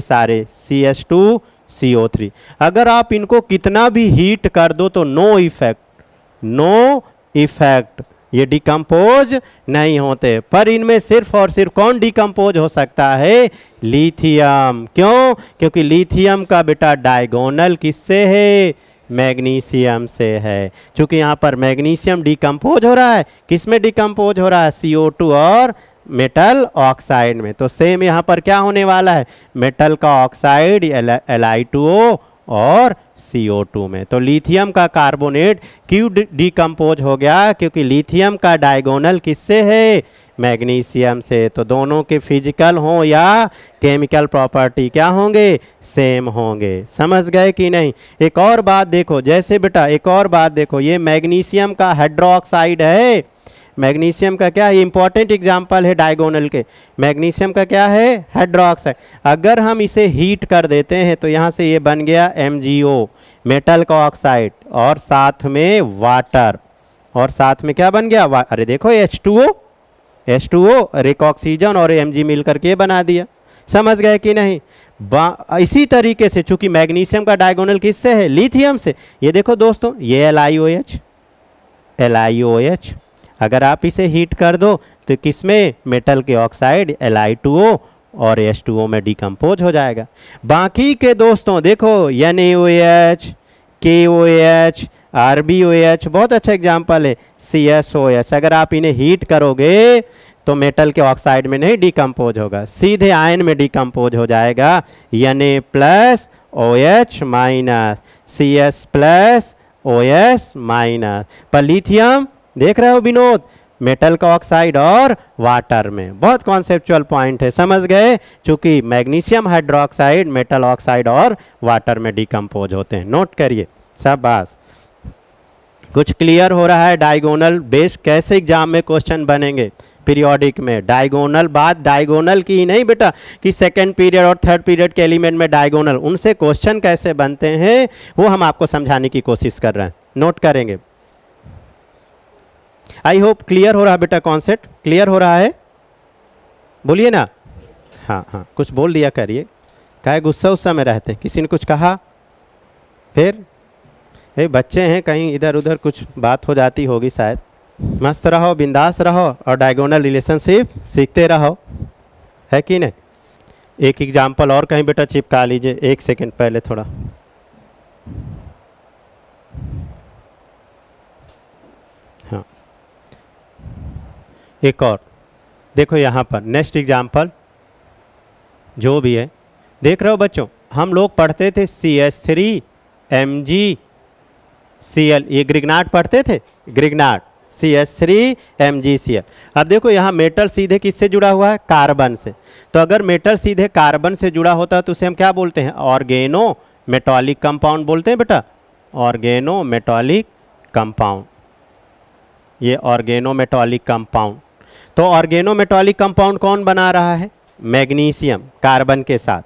सारे CH2CO3। अगर आप इनको कितना भी हीट कर दो तो नो इफेक्ट, ये डिकम्पोज नहीं होते। पर इनमें सिर्फ और सिर्फ कौन डिकम्पोज हो सकता है? लिथियम। क्यों? क्योंकि लिथियम का बेटा डायगोनल किससे है? मैग्नीशियम से है। क्योंकि यहाँ पर मैग्नीशियम डिकम्पोज हो रहा है। किस में डिकम्पोज हो रहा है? CO2 और मेटल ऑक्साइड में। तो सेम यहाँ पर क्या होने वाला है? मेटल का ऑक्साइड Li2O और CO2 में। तो लिथियम का कार्बोनेट क्यों डिकम्पोज हो गया? क्योंकि लिथियम का डायगोनल किससे है? मैग्नीशियम से। तो दोनों के फिजिकल हो या केमिकल प्रॉपर्टी क्या होंगे? सेम होंगे। समझ गए कि नहीं? एक और बात देखो, जैसे बेटा एक और बात देखो, ये मैग्नीशियम का हाइड्रोक्साइड है। मैग्नीशियम का क्या है? इंपॉर्टेंट एग्जाम्पल है डायगोनल के। मैग्नीशियम का क्या है? हाइड्रोक्साइड। अगर हम इसे हीट कर देते हैं तो यहाँ से ये बन गया MgO, मेटल का ऑक्साइड, और साथ में वाटर, और साथ में क्या बन गया? अरे देखो H2O, एक ऑक्सीजन और Mg मिल करके बना दिया। समझ गए कि नहीं? इसी तरीके से चूंकि मैग्नीशियम का डायगोनल किससे है? लिथियम से। ये देखो दोस्तों, ये LiOH, अगर आप इसे हीट कर दो तो किसमें? मेटल के ऑक्साइड Li2O और H2O में डिकम्पोज हो जाएगा। बाकी के दोस्तों देखो, NaOH, KOH, RbOH, बहुत अच्छा एग्जाम्पल है। CSOH, अगर आप इन्हें हीट करोगे तो मेटल के ऑक्साइड में नहीं डिकम्पोज होगा, सीधे आयन में डिकम्पोज हो जाएगा। Na+OH-, CS+OS-। पर लिथियम देख रहे हो विनोद? मेटल का ऑक्साइड और वाटर में। बहुत कॉन्सेप्चुअल पॉइंट है। समझ गए? चूंकि मैग्नीशियम हाइड्रोक्साइड मेटल ऑक्साइड और वाटर में डिकम्पोज होते हैं। नोट करिए सब बात। कुछ क्लियर हो रहा है? डायगोनल बेस्ड कैसे एग्जाम में क्वेश्चन बनेंगे पीरियोडिक में? डायगोनल, बात डायगोनल की ही नहीं बेटा कि सेकंड पीरियड और थर्ड पीरियड के एलिमेंट में डायगोनल, उनसे क्वेश्चन कैसे बनते हैं वो हम आपको समझाने की कोशिश कर रहे हैं। नोट करेंगे। आई होप क्लियर हो रहा है बेटा, कॉन्सेप्ट क्लियर हो रहा है? बोलिए ना। हाँ, कुछ बोल दिया करिए। काहे गुस्सा उस्सा में रहते? किसी ने कुछ कहा? फिर बच्चे हैं, कहीं इधर उधर कुछ बात हो जाती होगी शायद। मस्त रहो, बिंदास रहो और डायगोनल रिलेशनशिप सीखते रहो, है कि नहीं? एक एग्जाम्पल और कहीं बेटा चिपका लीजिए। एक सेकंड पहले थोड़ा। हाँ, एक और देखो यहाँ पर नेक्स्ट एग्जाम्पल जो भी है, देख रहे हो बच्चों? हम लोग पढ़ते थे CH3MgCl, ये ग्रिग्नाट पढ़ते थे, ग्रिग्नाट CH3MgCl। अब देखो यहाँ मेटल सीधे किससे जुड़ा हुआ है? कार्बन से। तो अगर मेटल सीधे कार्बन से जुड़ा होता है तो उसे हम क्या बोलते हैं? ऑर्गेनो मेटालिक कंपाउंड बोलते हैं बेटा, ऑर्गेनो मेटालिक कंपाउंड। ये ऑर्गेनो मेटालिक कंपाउंड। तो ऑर्गेनो मेटालिक कंपाउंड कौन बना रहा है? मैग्नीशियम कार्बन के साथ।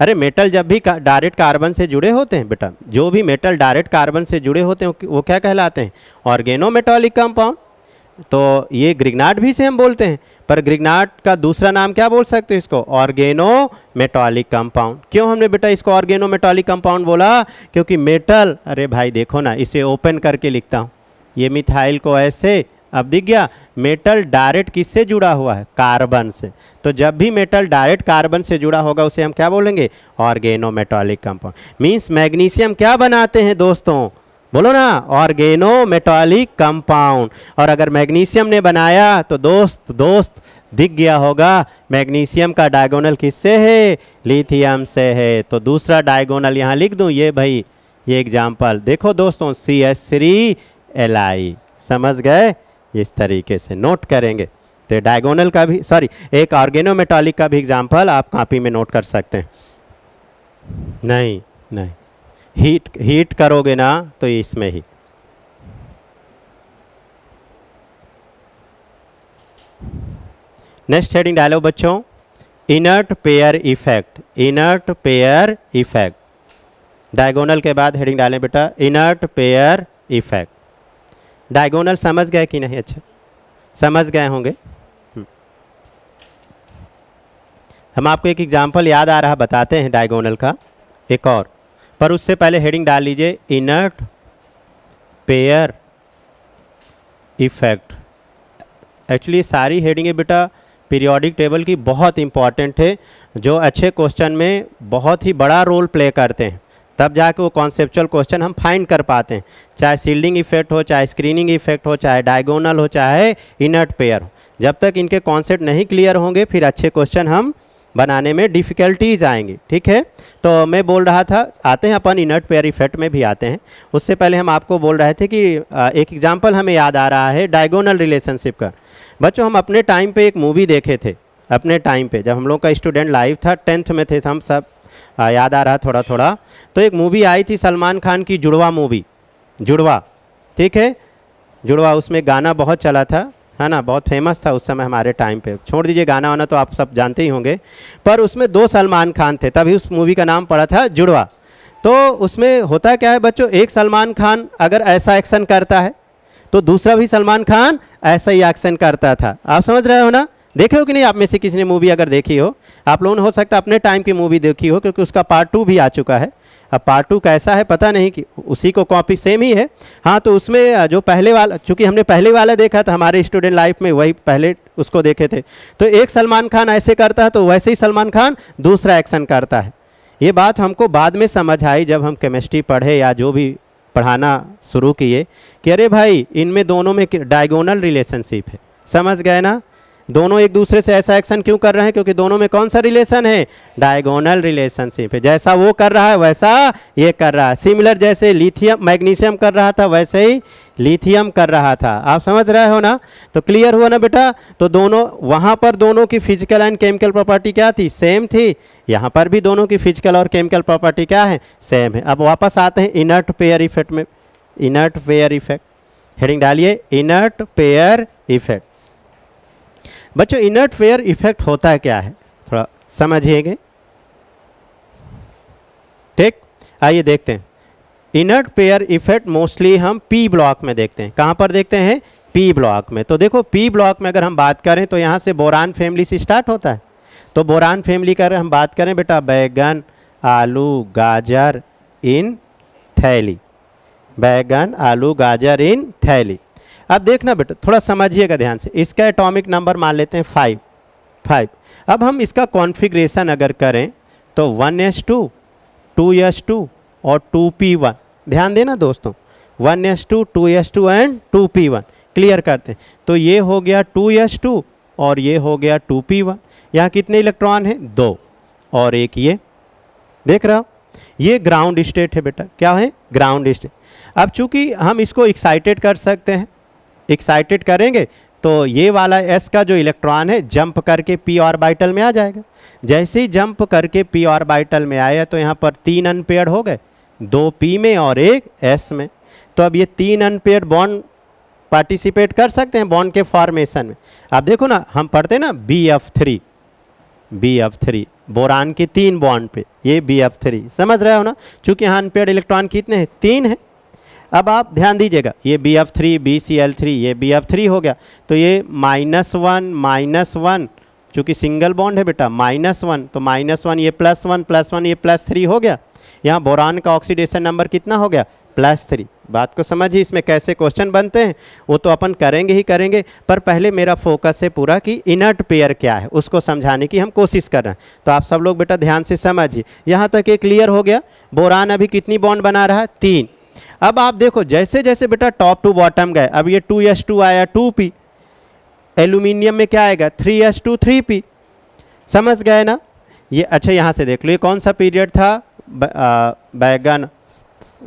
अरे मेटल जब भी डायरेक्ट कार्बन से जुड़े होते हैं बेटा, जो भी मेटल डायरेक्ट कार्बन से जुड़े होते हैं वो क्या कहलाते हैं? Organo metallic compound. तो ये ग्रिग्नार्ड भी से हम बोलते हैं, पर ग्रिग्नार्ड का दूसरा नाम क्या बोल सकते हैं इसको? Organo metallic compound. क्यों हमने बेटा इसको ऑर्गेनो मेटालिक कंपाउंड बोला? क्योंकि मेटल, अरे भाई देखो ना, इसे ओपन करके लिखता हूँ, ये मिथाइल को ऐसे, अब दिख गया, मेटल डायरेक्ट किससे जुड़ा हुआ है? कार्बन से। तो जब भी मेटल डायरेक्ट कार्बन से जुड़ा होगा उसे हम क्या बोलेंगे? Organo metallic compound. Means magnesium क्या बनाते हैं दोस्तों? बोलो ना, ऑर्गेनो मेटालिक कंपाउंड। और अगर मैग्नीशियम ने बनाया तो दोस्त दिख गया होगा, मैग्नीशियम का डायगोनल किससे है? लिथियम से है। तो दूसरा डायगोनल यहाँ लिख दूँ, ये भाई ये एग्जाम्पल देखो दोस्तों, CH3Li। समझ गए? इस तरीके से नोट करेंगे। तो डायगोनल का भी, सॉरी, एक ऑर्गेनो मेटालिक का भी एग्जाम्पल आप कॉपी में नोट कर सकते हैं। नहीं, हीट करोगे ना तो इसमें ही। नेक्स्ट हेडिंग डालो बच्चों, inert pair effect. Inert pair effect, diagonal के बाद हेडिंग डालें बेटा, इनर्ट पेयर इफेक्ट। डायगोनल समझ गए कि नहीं? अच्छा समझ गए होंगे। हम आपको एक एग्जाम्पल याद आ रहा बताते हैं डायगोनल का एक और, पर उससे पहले हेडिंग डाल लीजिए, इनर्ट पेयर इफेक्ट। एक्चुअली सारी हेडिंगें बेटा पीरियोडिक टेबल की बहुत इंपॉर्टेंट है, जो अच्छे क्वेश्चन में बहुत ही बड़ा रोल प्ले करते हैं, तब जाके वो कॉन्सेप्चुअल क्वेश्चन हम फाइंड कर पाते हैं। चाहे शील्डिंग इफेक्ट हो, चाहे स्क्रीनिंग इफेक्ट हो, चाहे डायगोनल हो, चाहे इनर्ट पेयर हो, जब तक इनके कॉन्सेप्ट नहीं क्लियर होंगे फिर अच्छे क्वेश्चन हम बनाने में डिफ़िकल्टीज आएंगी। ठीक है, तो मैं बोल रहा था, आते हैं अपन इनर्ट पेयर इफेक्ट में भी आते हैं। उससे पहले हम आपको बोल रहे थे कि एक एग्जाम्पल हमें याद आ रहा है डायगोनल रिलेशनशिप का। बच्चों हम अपने टाइम पे एक मूवी देखे थे, अपने टाइम पे जब हम लोग का स्टूडेंट लाइफ था, 10th में थे हम सब, याद आ रहा थोड़ा थोड़ा। तो एक मूवी आई थी सलमान खान की, जुड़वा मूवी, जुड़वा। ठीक है, जुड़वा, उसमें गाना बहुत चला था, है ना, बहुत फेमस था उस समय हमारे टाइम पे। छोड़ दीजिए गाना वाना तो आप सब जानते ही होंगे, पर उसमें 2 सलमान खान थे, तभी उस मूवी का नाम पड़ा था जुड़वा। तो उसमें होता क्या है बच्चों, एक सलमान खान अगर ऐसा एक्शन करता है तो दूसरा भी सलमान खान ऐसा ही एक्शन करता था। आप समझ रहे हो ना? देखे हो कि नहीं आप में से किसी ने मूवी अगर देखी हो? आप लोगों ने हो सकता है अपने टाइम की मूवी देखी हो, क्योंकि उसका पार्ट 2 भी आ चुका है। अब पार्ट 2 कैसा है पता नहीं, कि उसी को कॉपी सेम ही है। हाँ, तो उसमें जो पहले वाला, चूँकि हमने पहले वाला देखा था हमारे स्टूडेंट लाइफ में, वही पहले उसको देखे थे। तो एक सलमान खान ऐसे करता है तो वैसे ही सलमान खान दूसरा एक्शन करता है। ये बात हमको बाद में समझ आई जब हम केमिस्ट्री पढ़े या जो भी पढ़ाना शुरू किए, कि अरे भाई इनमें दोनों में डायगोनल रिलेशनशिप है। समझ गए ना? दोनों एक दूसरे से ऐसा एक्शन क्यों कर रहे हैं? क्योंकि दोनों में कौन सा रिलेशन है? डायगोनल रिलेशनशिप है। जैसा वो कर रहा है वैसा ये कर रहा है। सिमिलर जैसे लिथियम मैग्नीशियम कर रहा था वैसे ही लिथियम कर रहा था। आप समझ रहे हो ना? तो क्लियर हुआ ना बेटा? तो दोनों, वहाँ पर दोनों की फिजिकल एंड केमिकल प्रॉपर्टी क्या थी? सेम थी। यहाँ पर भी दोनों की फिजिकल और केमिकल प्रॉपर्टी क्या है? सेम है। अब वापस आते हैं इनर्ट पेयर इफेक्ट में। इनर्ट पेयर इफेक्ट, हेडिंग डालिए, इनर्ट पेयर इफेक्ट। बच्चों इनर्ट पेयर इफेक्ट होता क्या है थोड़ा समझिएगा। ठीक, आइए देखते हैं। इनर्ट पेयर इफेक्ट मोस्टली हम पी ब्लॉक में देखते हैं। कहाँ पर देखते हैं? पी ब्लॉक में। तो देखो पी ब्लॉक में अगर हम बात करें तो यहाँ से बोरान फैमिली से स्टार्ट होता है। तो बोरान फैमिली का अगर हम बात करें बेटा, बैगन, आलू, गाजर इन थैली, बैगन, आलू, गाजर इन थैली। अब देखना बेटा, थोड़ा समझिएगा ध्यान से। इसका एटॉमिक नंबर मान लेते हैं 5। अब हम इसका कॉन्फ़िगरेशन अगर करें तो 1s2, 2s2 और 2p1। ध्यान देना दोस्तों, 1s2, 2s2 and 2p1 clear करते हैं। तो ये हो गया 2s2 और ये हो गया 2p1। यहाँ कितने इलेक्ट्रॉन हैं? 2 और एक ये, देख रहा हो, ये ग्राउंड स्टेट है बेटा। क्या है? Ground state. अब चूंकि हम इसको एक्साइटेड कर सकते हैं, एक्साइटेड करेंगे तो ये वाला s का जो इलेक्ट्रॉन है जंप करके p ऑर्बिटल में आ जाएगा। जैसे ही जंप करके p ऑर्बिटल में आया तो यहाँ पर 3 अनपेयर्ड हो गए, 2 p में और 1 s में। तो अब ये 3 अनपेयर्ड बॉन्ड पार्टिसिपेट कर सकते हैं बॉन्ड के फॉर्मेशन में। अब देखो ना, हम पढ़ते हैं ना BF3 बोरान के 3 बॉन्ड पे, ये BF3। समझ रहे हो ना? चूंकि यहाँ अनपेयर्ड इलेक्ट्रॉन कितने हैं? 3 है। अब आप ध्यान दीजिएगा, ये BF3 BCl3 ये BF3 हो गया, तो ये -1 चूँकि सिंगल बॉन्ड है बेटा, -1 तो -1 ये +1 ये +3 हो गया। यहाँ बोरान का ऑक्सीडेशन नंबर कितना हो गया? +3। बात को समझिए, इसमें कैसे क्वेश्चन बनते हैं वो तो अपन करेंगे ही करेंगे, पर पहले मेरा फोकस है पूरा कि इनर्ट पेयर क्या है उसको समझाने की हम कोशिश कर रहे हैं। तो आप सब लोग बेटा ध्यान से समझिए, यहाँ तक ये क्लियर हो गया। बोरान अभी कितनी बॉन्ड बना रहा है? 3। अब आप देखो जैसे जैसे बेटा टॉप टू बॉटम गए, अब ये 2s2 आया 2p, एल्यूमिनियम में क्या आएगा? 3s2 3p। समझ गए ना ये? अच्छा यहाँ से देख लो, ये कौन सा पीरियड था? बैगन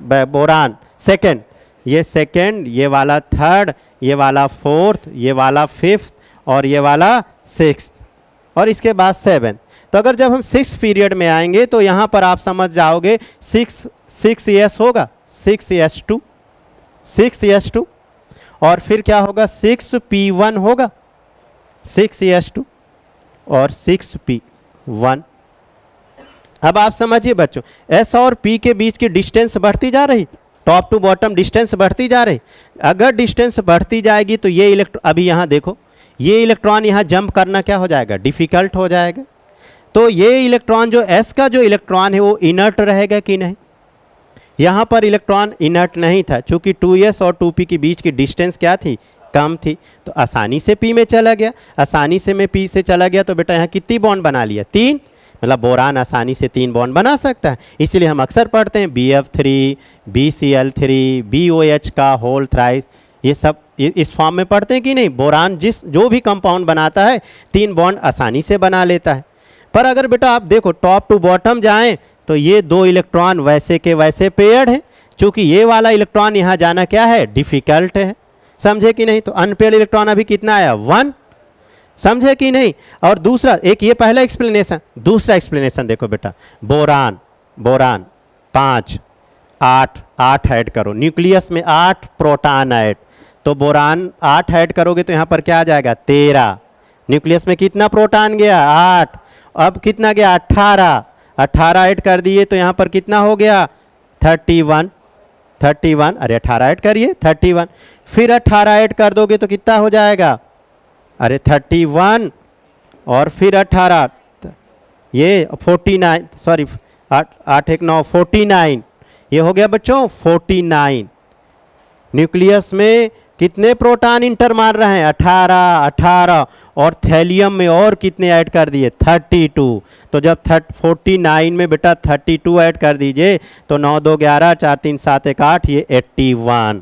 बोरान सेकंड, ये सेकंड, ये वाला थर्ड, ये वाला फोर्थ, ये वाला फिफ्थ और ये वाला सिक्स्थ, और इसके बाद 7। तो अगर जब हम 6 पीरियड में आएंगे तो यहाँ पर आप समझ जाओगे 6s होगा, 6s2 और फिर क्या होगा? 6p1 होगा, 6s2 और 6p1। अब आप समझिए बच्चों, S और P के बीच की डिस्टेंस बढ़ती जा रही, टॉप टू बॉटम डिस्टेंस बढ़ती जा रही। अगर डिस्टेंस बढ़ती जाएगी तो ये इलेक्ट्रॉन, अभी यहाँ देखो, ये इलेक्ट्रॉन यहाँ जंप करना क्या हो जाएगा? डिफ़िकल्ट हो जाएगा। तो ये इलेक्ट्रॉन जो S का जो इलेक्ट्रॉन है वो इनर्ट रहेगा कि नहीं? यहाँ पर इलेक्ट्रॉन इनर्ट नहीं था, चूँकि 2s और 2p के बीच की डिस्टेंस क्या थी? कम थी, तो आसानी से P में चला गया। आसानी से मैं P से चला गया तो बेटा यहाँ कितनी बॉन्ड बना लिया? 3। मतलब बोरान आसानी से 3 बॉन्ड बना सकता है। इसलिए हम अक्सर पढ़ते हैं BF3 BCl3 BOH का होल थ्राइस, ये सब इस फॉर्म में पढ़ते हैं कि नहीं? बोरान जो भी कंपाउंड बनाता है 3 बॉन्ड आसानी से बना लेता है। पर अगर बेटा आप देखो टॉप टू बॉटम जाएं तो ये 2 इलेक्ट्रॉन वैसे के वैसे पेयर्ड हैं, चूँकि ये वाला इलेक्ट्रॉन यहाँ जाना क्या है? डिफ़िकल्ट है। समझे कि नहीं? तो अनपेयर्ड इलेक्ट्रॉन अभी कितना आया? 1। समझे कि नहीं? और दूसरा, एक ये पहला एक्सप्लेनेशन, दूसरा एक्सप्लेनेशन देखो बेटा, बोरान 5 8 ऐड करो, न्यूक्लियस में 8 प्रोटॉन ऐड, तो बोरान 8 ऐड करोगे तो यहाँ पर क्या आ जाएगा? 13। न्यूक्लियस में कितना प्रोटॉन गया? 8। अब कितना गया? 18 ऐड कर दिए तो यहाँ पर कितना हो गया? 31। अरे 18 ऐड करिए, 31। फिर 18 ऐड कर दोगे तो कितना हो जाएगा? अरे 31 और फिर 18, ये 49, सॉरी 8 1 9 49, ये हो गया बच्चों 49। न्यूक्लियस में कितने प्रोटॉन इंटर मार रहे हैं? 18 और थैलियम में और कितने ऐड कर दिए? 32। तो जब 49 में बेटा 32 ऐड कर दीजिए तो 9 2 11 4 3 7 1 8, ये 81।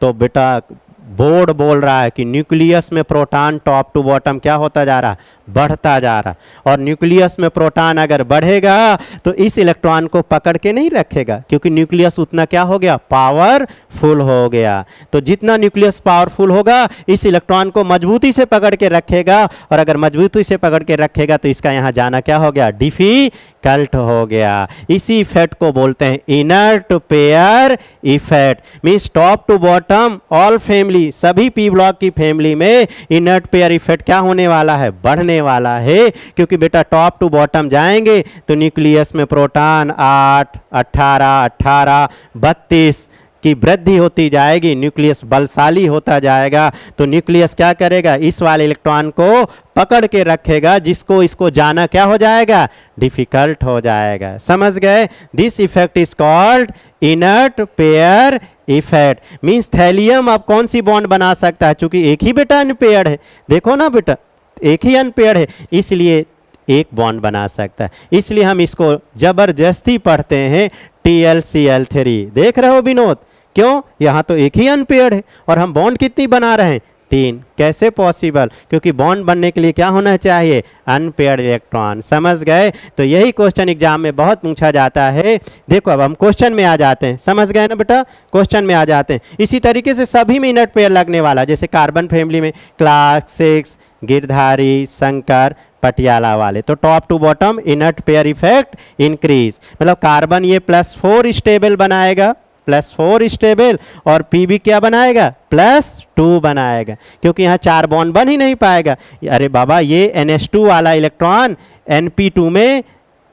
तो बेटा बोर्ड बोल रहा है कि न्यूक्लियस में प्रोटॉन टॉप टू बॉटम क्या होता जा रहा? बढ़ता जा रहा। और न्यूक्लियस में प्रोटॉन अगर बढ़ेगा तो इस इलेक्ट्रॉन को पकड़ के नहीं रखेगा, क्योंकि न्यूक्लियस उतना क्या हो गया? पावरफुल हो गया। तो जितना न्यूक्लियस पावरफुल होगा इस इलेक्ट्रॉन को मजबूती से पकड़ के रखेगा, और अगर मजबूती से पकड़ के रखेगा तो इसका यहाँ जाना क्या हो गया? डिफ़िकल्ट हो गया। इसी इफेक्ट को बोलते हैं inert pair effect. Means top to bottom all family, सभी पी ब्लॉक की फैमिली में इनर्ट पेयर इफेक्ट क्या होने वाला है? बढ़ने वाला है। क्योंकि बेटा टॉप टू बॉटम जाएंगे तो न्यूक्लियस में प्रोटॉन 8 18 32 की वृद्धि होती जाएगी, न्यूक्लियस बलशाली होता जाएगा। तो न्यूक्लियस क्या करेगा? इस वाले इलेक्ट्रॉन को पकड़ के रखेगा, जिसको इसको जाना क्या हो जाएगा? डिफ़िकल्ट हो जाएगा। समझ गए? This effect is called inert pair effect. Means thallium अब कौन सी बॉन्ड बना सकता है? चूंकि एक ही बेटा अनपेयर्ड है, देखो ना बेटा, एक ही अनपेयर्ड है, इसलिए एक बॉन्ड बना सकता है। इसलिए हम इसको जबरदस्ती पढ़ते हैं TlCl3। देख रहे हो विनोद? क्यों? यहाँ तो एक ही अनपेयर्ड है और हम बॉन्ड कितनी बना रहे हैं? 3। कैसे पॉसिबल? क्योंकि बॉन्ड बनने के लिए क्या होना चाहिए? Unpaired electron. समझ गए? तो यही क्वेश्चन एग्जाम में बहुत पूछा जाता है। देखो अब हम क्वेश्चन में आ जाते हैं। समझ गए ना बेटा? क्वेश्चन में आ जाते हैं। इसी तरीके से सभी में इनर्ट पेयर लगने वाला, जैसे कार्बन फैमिली में क्लास 6 गिरधारी शंकर पटियाला वाले, तो top to bottom inert pair effect increase. मतलब कार्बन ये +4 स्टेबल बनाएगा, +4 स्टेबल, और पी भी क्या बनाएगा? +2 बनाएगा, क्योंकि यहाँ 4 बॉन्ड बन ही नहीं पाएगा। अरे बाबा, ये NH2 वाला इलेक्ट्रॉन NP2 में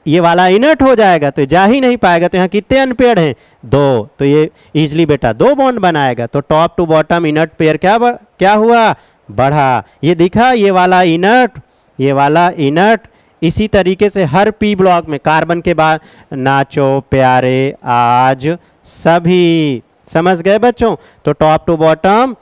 ये वाला इनर्ट हो जाएगा तो जा ही नहीं पाएगा। तो यहाँ कितने अनपेयर हैं? 2। तो ये इजली बेटा 2 बॉन्ड बनाएगा। तो top to bottom inert pair क्या हुआ? बढ़ा। ये दिखा, ये वाला इनर्ट, ये वाला इनर्ट। इसी तरीके से हर पी ब्लॉक में कार्बन के बाद नाचो प्यारे आज सभी, समझ गए बच्चों? तो top to bottom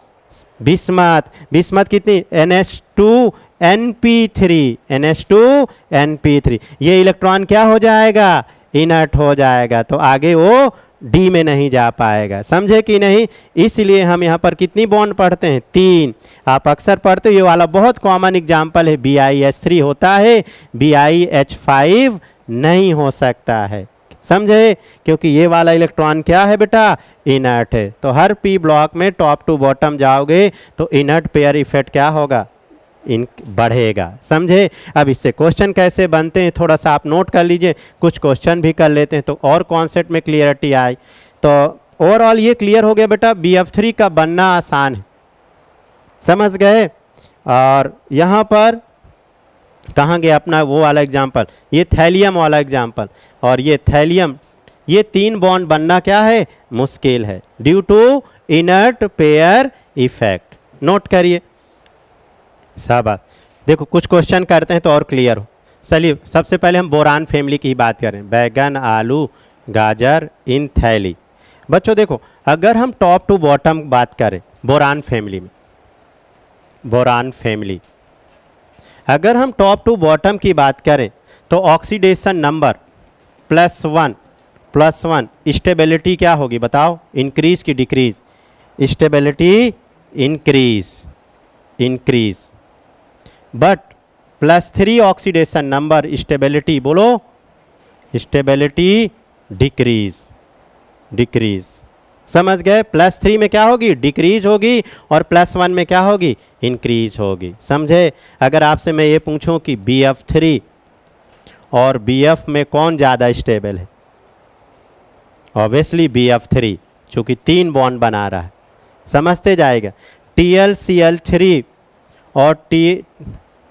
bismuth, bismuth कितनी? NH2 NP3, NH2 NP3। ये इलेक्ट्रॉन क्या हो जाएगा? इनर्ट हो जाएगा। तो आगे वो डी में नहीं जा पाएगा। समझे कि नहीं? इसलिए हम यहाँ पर कितनी बॉन्ड पढ़ते हैं? 3। आप अक्सर पढ़ते हो, ये वाला बहुत कॉमन एग्जाम्पल है। BiH3 होता है, BiH5 नहीं हो सकता है। समझे? क्योंकि ये वाला इलेक्ट्रॉन क्या है बेटा? इनर्ट है। तो हर पी ब्लॉक में टॉप टू बॉटम जाओगे तो इनर्ट पेयर इफेक्ट क्या होगा? बढ़ेगा। समझे? अब इससे क्वेश्चन कैसे बनते हैं थोड़ा सा आप नोट कर लीजिए, कुछ क्वेश्चन भी कर लेते हैं तो और कॉन्सेप्ट में क्लियरिटी आई। तो ओवरऑल ये क्लियर हो गया बेटा, BF3 का बनना आसान है। समझ गए? और यहाँ पर कहाँ गया अपना वो वाला एग्जाम्पल? ये थैलियम वाला एग्जाम्पल। और ये थैलियम, ये 3 बॉन्ड बनना क्या है? मुश्किल है, due to inert pair effect. Note करिए। शाबाश। देखो कुछ क्वेश्चन करते हैं तो और क्लियर हो। चलिए सबसे पहले हम बोरान फैमिली की बात करें। बैगन, आलू, गाजर इन थैली। बच्चों देखो, अगर हम टॉप टू बॉटम बात करें बोरान फैमिली में, बोरान फैमिली अगर हम टॉप टू बॉटम की बात करें तो ऑक्सीडेशन नंबर +1 स्टेबिलिटी क्या होगी बताओ? इंक्रीज की decrease? Stability increase. But +3 oxidation number stability, बोलो स्टेबिलिटी डिक्रीज। समझ गए? +3 में क्या होगी? डिक्रीज होगी। और +1 में क्या होगी? इंक्रीज होगी। समझे? अगर आपसे मैं ये पूछूं कि BF3 और BF में कौन ज़्यादा स्टेबल है? ऑब्वियसली BF3, चूँकि 3 बॉन्ड बना रहा है। समझते जाएगा। TlCl3 और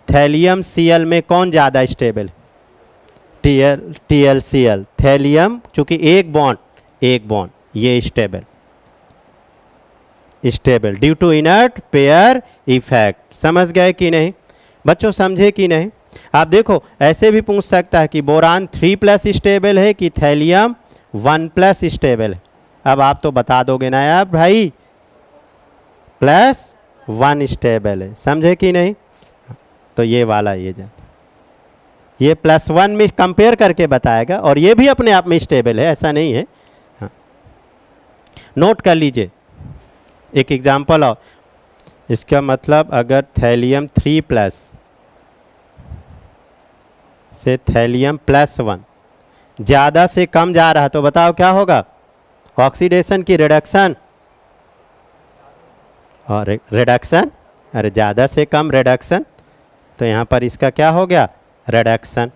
थैलियम Cl में कौन ज़्यादा स्टेबल है? TlCl, थैलियम, चूँकि एक बॉन्ड ये stable due to inert pair effect. समझ गए कि नहीं बच्चों? समझे कि नहीं? आप देखो ऐसे भी पूछ सकता है कि बोरान 3+ स्टेबल है कि थैलियम 1+ स्टेबल है। अब आप तो बता दोगे ना यार भाई +1 स्टेबल है। समझे कि नहीं? तो ये वाला ये +1 में कंपेयर करके बताएगा और ये भी अपने आप में स्टेबल है, ऐसा नहीं है। हाँ, नोट कर लीजिए एक एग्जांपल। और इसका मतलब अगर थैलियम 3+ से थैलियम +1 ज़्यादा से कम जा रहा तो बताओ क्या होगा? ऑक्सीडेशन की रिडक्शन और रिडक्शन, अरे ज़्यादा से कम रिडक्शन, तो यहाँ पर इसका क्या हो गया? रिडक्शन।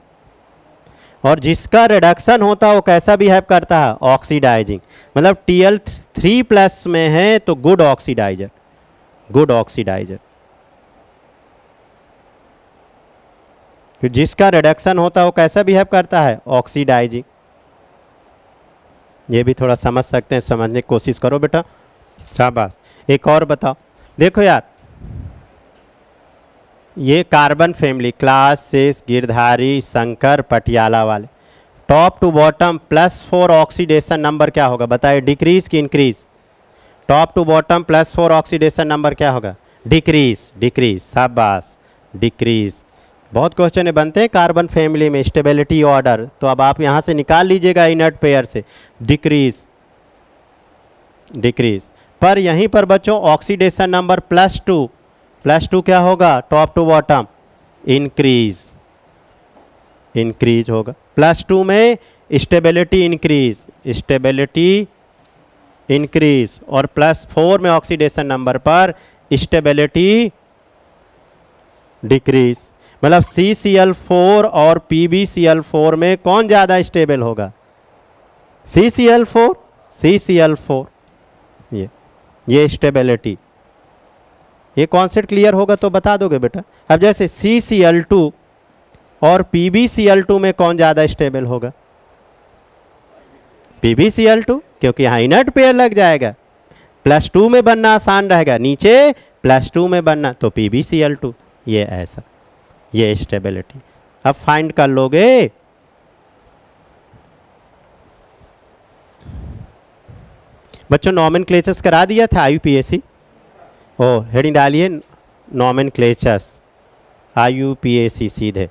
और जिसका रिडक्शन होता है वो कैसा बिहेव करता है? ऑक्सीडाइजिंग। मतलब Tl3+ में है तो गुड ऑक्सीडाइजर। जिसका रिडक्शन होता है वो कैसा बिहेव करता है? ऑक्सीडाइजिंग। ये भी थोड़ा समझ सकते हैं, समझने की कोशिश करो बेटा। शाबाश। एक और बताओ। देखो यार, ये carbon family class 6 Girdhari Shankar Patiala वाले, top to bottom +4 oxidation number क्या होगा बताइए? डिक्रीज की increase? Top to bottom +4 oxidation number क्या होगा? डिक्रीज। शाबाश, डिक्रीज। बहुत क्वेश्चन बनते हैं कार्बन फैमिली में स्टेबिलिटी ऑर्डर, तो अब आप यहाँ से निकाल लीजिएगा इनर्ट पेयर से डिक्रीज। पर यहीं पर बच्चों ऑक्सीडेशन नंबर +2 क्या होगा? टॉप टू बॉटम इंक्रीज होगा। +2 में स्टेबिलिटी इंक्रीज और +4 में ऑक्सीडेशन नंबर पर स्टेबिलिटी डिक्रीज। मतलब CCl4 और PbCl4 में कौन ज़्यादा स्टेबल होगा? CCl4। ये स्टेबिलिटी, ये कॉन्सेप्ट क्लियर होगा तो बता दोगे बेटा। अब जैसे CCl2 और PbCl2 में कौन ज़्यादा स्टेबल होगा? PbCl2, क्योंकि यहाँ इनर्ट पेयर लग जाएगा, +2 में बनना आसान रहेगा, नीचे +2 में बनना, तो PbCl2। ये ऐसा, ये स्टेबिलिटी अब फाइंड कर लोगे। बच्चों नॉमेनक्लेचर्स करा दिया था IUPAC। ओ हेडिंग डालिए नॉमेनक्लेचर्स IUPAC सीधे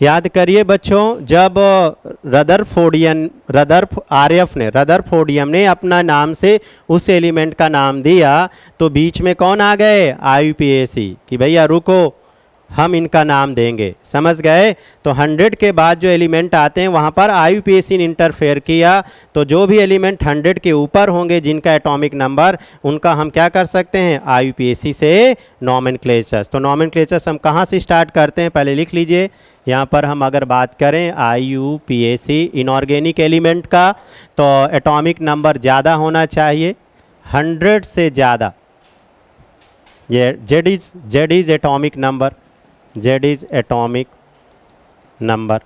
याद करिए बच्चों। जब रदरफोर्डियम ने अपना नाम से उस एलिमेंट का नाम दिया तो बीच में कौन आ गए? IUPAC कि भैया रुको, हम इनका नाम देंगे, समझ गए? तो 100 के बाद जो एलिमेंट आते हैं वहाँ पर IUPAC ने इंटरफेयर किया, तो जो भी एलिमेंट 100 के ऊपर होंगे जिनका एटॉमिक नंबर, उनका हम क्या कर सकते हैं? IUPAC से नॉमेनक्लेचर्स। तो नॉमेनक्लेचर्स हम कहाँ से स्टार्ट करते हैं? पहले लिख लीजिए। यहाँ पर हम अगर बात करें IUPAC इनऑर्गेनिक एलिमेंट का, तो एटॉमिक नंबर ज़्यादा होना चाहिए, 100 से ज़्यादा। ये Z is atomic number, Z is atomic number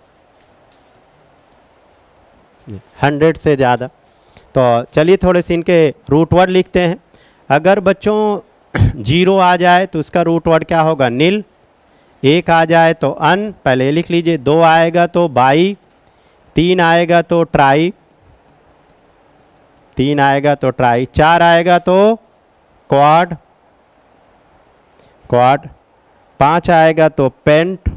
100 से ज़्यादा। तो चलिए थोड़े से इनके रूट वर्ड लिखते हैं। अगर बच्चों 0 आ जाए तो उसका रूट वर्ड क्या होगा? नील। 1 आ जाए तो अन, पहले लिख लीजिए। 2 आएगा तो बाई, 3 आएगा तो ट्राई, 3 आएगा तो ट्राई, 4 आएगा तो क्वाड, 5 आएगा तो पेंट,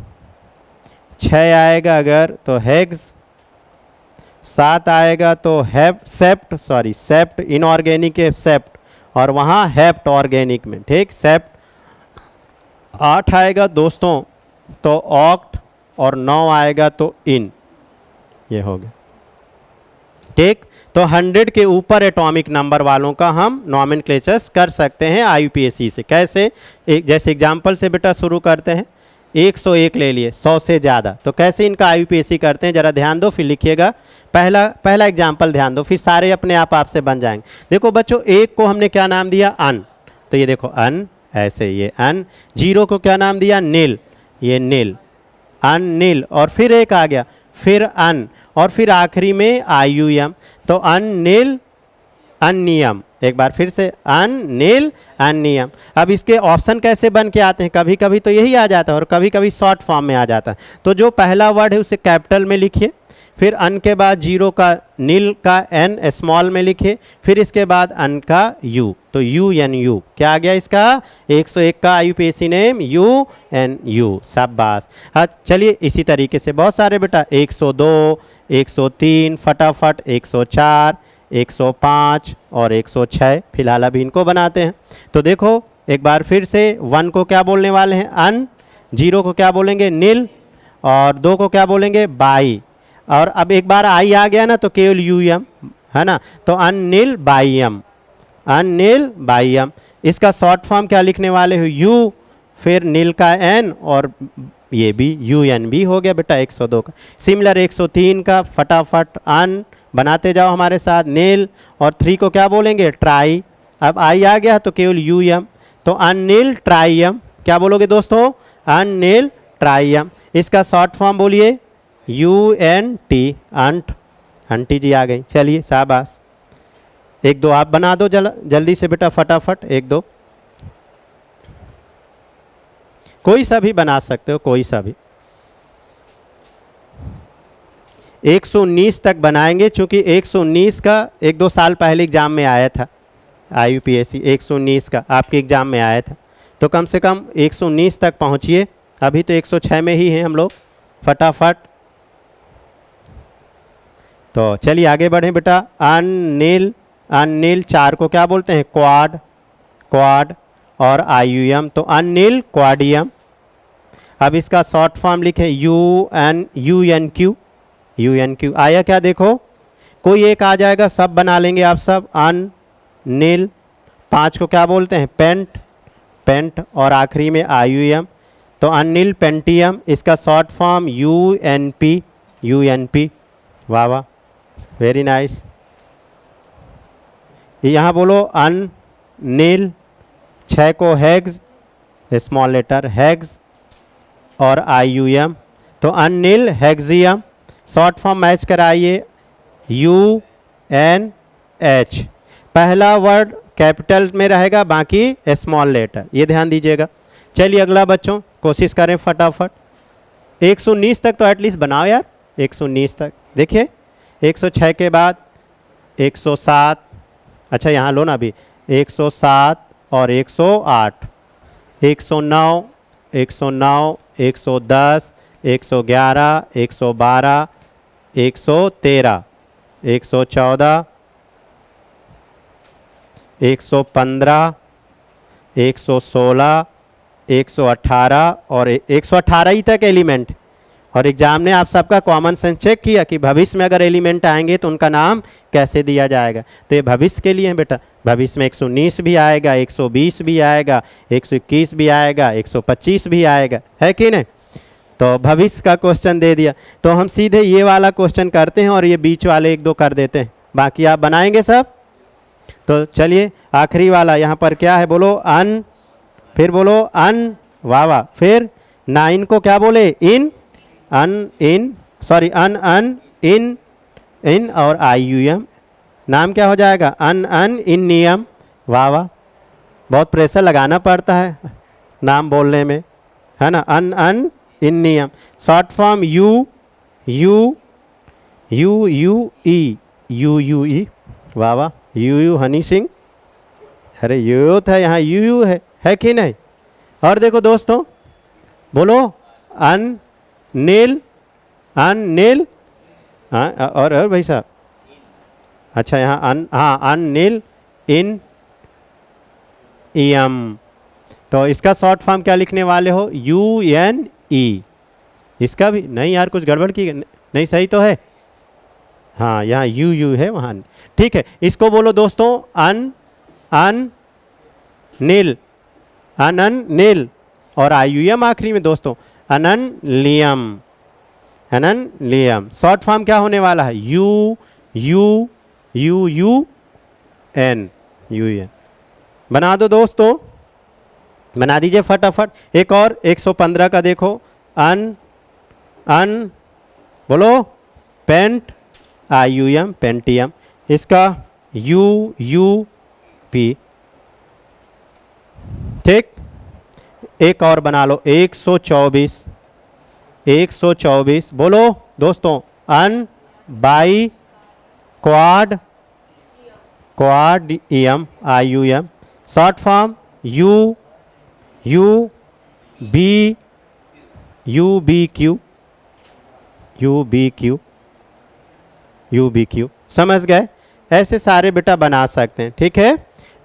6 आएगा अगर तो हेक्स, 7 आएगा तो सेप्ट इनऑर्गेनिक है सेप्ट, और वहाँ हेप्ट ऑर्गेनिक में, ठीक, सेप्ट। 8 आएगा दोस्तों तो ऑक्ट, और 9 आएगा तो इन। ये हो गया, ठीक। तो 100 के ऊपर एटॉमिक नंबर वालों का हम नॉमेनक्लेचर्स कर सकते हैं IUPAC से। कैसे? जैसे एग्जांपल से बेटा शुरू करते हैं। 101 ले लिए, 100 से ज़्यादा, तो कैसे इनका IUPAC करते हैं ज़रा ध्यान दो, फिर लिखिएगा। पहला एग्जाम्पल ध्यान दो, फिर सारे अपने आप आपसे बन जाएंगे। देखो बच्चों, 1 को हमने क्या नाम दिया? अन, तो ये देखो अन, ऐसे ये अन। 0 को क्या नाम दिया? नील, ये नील, अन नील, और फिर 1 आ गया, फिर अन, और फिर आखिरी में IUM, तो अननील अन्नियम। एक बार फिर से अननील अन्नियम। अब इसके ऑप्शन कैसे बन के आते हैं? कभी कभी तो यही आ जाता है और कभी कभी शॉर्ट फॉर्म में आ जाता है। तो जो पहला वर्ड है उसे कैपिटल में लिखिए, फिर अन के बाद 0 का नील का N स्मॉल में लिखिए, फिर इसके बाद अन का U, तो UNU क्या आ गया इसका? 101 का IUPAC नेम UNU। शाबाश। हाँ चलिए इसी तरीके से बहुत सारे बेटा, 102, 103, फटाफट 104, 105 और 106 फिलहाल अभी इनको बनाते हैं। तो देखो एक बार फिर से 1 को क्या बोलने वाले हैं? अन, 0 को क्या बोलेंगे? नील, और 2 को क्या बोलेंगे? बाई, और अब एक बार आई आ गया ना तो केवल UM है ना, तो अननील बाइयम, अननील बाइयम। इसका शॉर्ट फॉर्म क्या लिखने वाले हो? U, फिर नील का N, और ये भी UNB हो गया बेटा 102 का। सिमिलर 103 का फटाफट अन बनाते जाओ हमारे साथ, नील, और 3 को क्या बोलेंगे? ट्राई। अब आई आ गया तो केवल UM, तो अननील ट्राइयम। क्या बोलोगे दोस्तों? अननील ट्राइयम। इसका शॉर्ट फॉर्म बोलिए UNT, अंट, आंटी जी आ गई। चलिए शाबाश। 1-2 आप बना दो जल्दी से बेटा, फटाफट 1-2, कोई सा भी बना सकते हो, कोई सा भी। 119 तक बनाएंगे, चूंकि 119 का 1-2 साल पहले एग्जाम में आया था, IUPAC 119 का आपके एग्जाम में आया था, तो कम से कम 119 तक पहुंचिए। अभी तो 106 में ही हैं हम लोग, फटाफट। तो चलिए आगे बढ़ें बेटा। अननील, अननील 4 को क्या बोलते हैं? क्वाड, क्वाड, और IUM, तो अननील क्वाडियम। अब इसका शॉर्ट फॉर्म लिखे UNQ, UNQ आया क्या? देखो कोई एक आ जाएगा, सब बना लेंगे आप सब। अननील, 5 को क्या बोलते हैं? पेंट, पेंट, और आखिरी में IUM, तो अननील पेंटियम। इसका शॉर्ट फॉर्म UNP, UNP। वाह वाह, वेरी नाइस। यहाँ बोलो अननील। 6 को हेग्स, स्मॉल लेटर हेग्स, और IUM, तो अनिल हेक्सियम, शॉर्ट फॉर्म मैच कराइए UNH। पहला वर्ड कैपिटल में रहेगा, बाकी स्मॉल लेटर, ये ध्यान दीजिएगा। चलिए अगला बच्चों, कोशिश करें फटाफट। 119 तक तो एटलीस्ट बनाओ यार, 119 तक। देखिए 106 के बाद 107, अच्छा यहाँ लो ना अभी, 107 और 108, 109, 109, 110, 111, 112, 113, 114, 115, 116, 118 और 118 ही तक एलिमेंट। और एग्जाम ने आप सबका कॉमन सेंस चेक किया कि भविष्य में अगर एलिमेंट आएंगे तो उनका नाम कैसे दिया जाएगा। तो ये भविष्य के लिए है बेटा, भविष्य में 119 भी आएगा, 120 भी आएगा, 121 भी आएगा, 125 भी आएगा, है कि नहीं। तो भविष्य का क्वेश्चन दे दिया, तो हम सीधे ये वाला क्वेश्चन करते हैं और ये बीच वाले एक दो कर देते हैं, बाकी आप बनाएंगे सब। तो चलिए आखिरी वाला यहाँ पर क्या है, बोलो अन, फिर बोलो अन, वाह वाह, फिर 9 को क्या बोले, इन, अन इन, सॉरी अन अन इन, इन और IUM, नाम क्या हो जाएगा, अन अन इन नियम, वाह वाह। बहुत प्रेशर लगाना पड़ता है नाम बोलने में, है ना, अन अन इन नियम। Short form U U E, वाह वाह, U हनी सिंह, अरे यू था यहाँ यू है कि नहीं। और देखो दोस्तों, बोलो अन नील, अन नील, हाँ, और भाई साहब, अच्छा यहाँ अन, हाँ अन नील इन EM। तो इसका शॉर्ट फॉर्म क्या लिखने वाले हो, UNE। इसका भी नहीं यार, कुछ गड़बड़ की नहीं, सही तो है, हाँ यहाँ U है वहाँ, ठीक है। इसको बोलो दोस्तों अन अन नील, अनन नील, और IUM आखिरी में दोस्तों, अनन लियम, अनन लियम। शॉर्ट फॉर्म क्या होने वाला है, UUN। बना दो दोस्तों, बना दीजिए फटाफट। एक और 115 का देखो, अन अन, बोलो पेंट, IUM पेंटियम, इसका UUP, ठीक। एक और बना लो 124, 124, बोलो दोस्तों un bi quad, quad EM IUM। Short form UBQ। समझ गए, ऐसे सारे बेटा बना सकते हैं, ठीक है।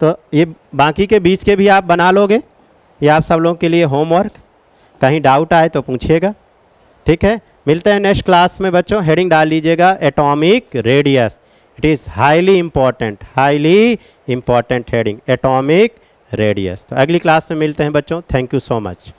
तो ये बाकी के बीच के भी आप बना लोगे, ये आप सब लोगों के लिए होमवर्क, कहीं डाउट आए तो पूछिएगा, ठीक है। मिलते हैं नेक्स्ट क्लास में बच्चों। हेडिंग डाल लीजिएगा atomic radius, it is highly important heading atomic radius. तो अगली क्लास में मिलते हैं बच्चों, थैंक यू सो मच।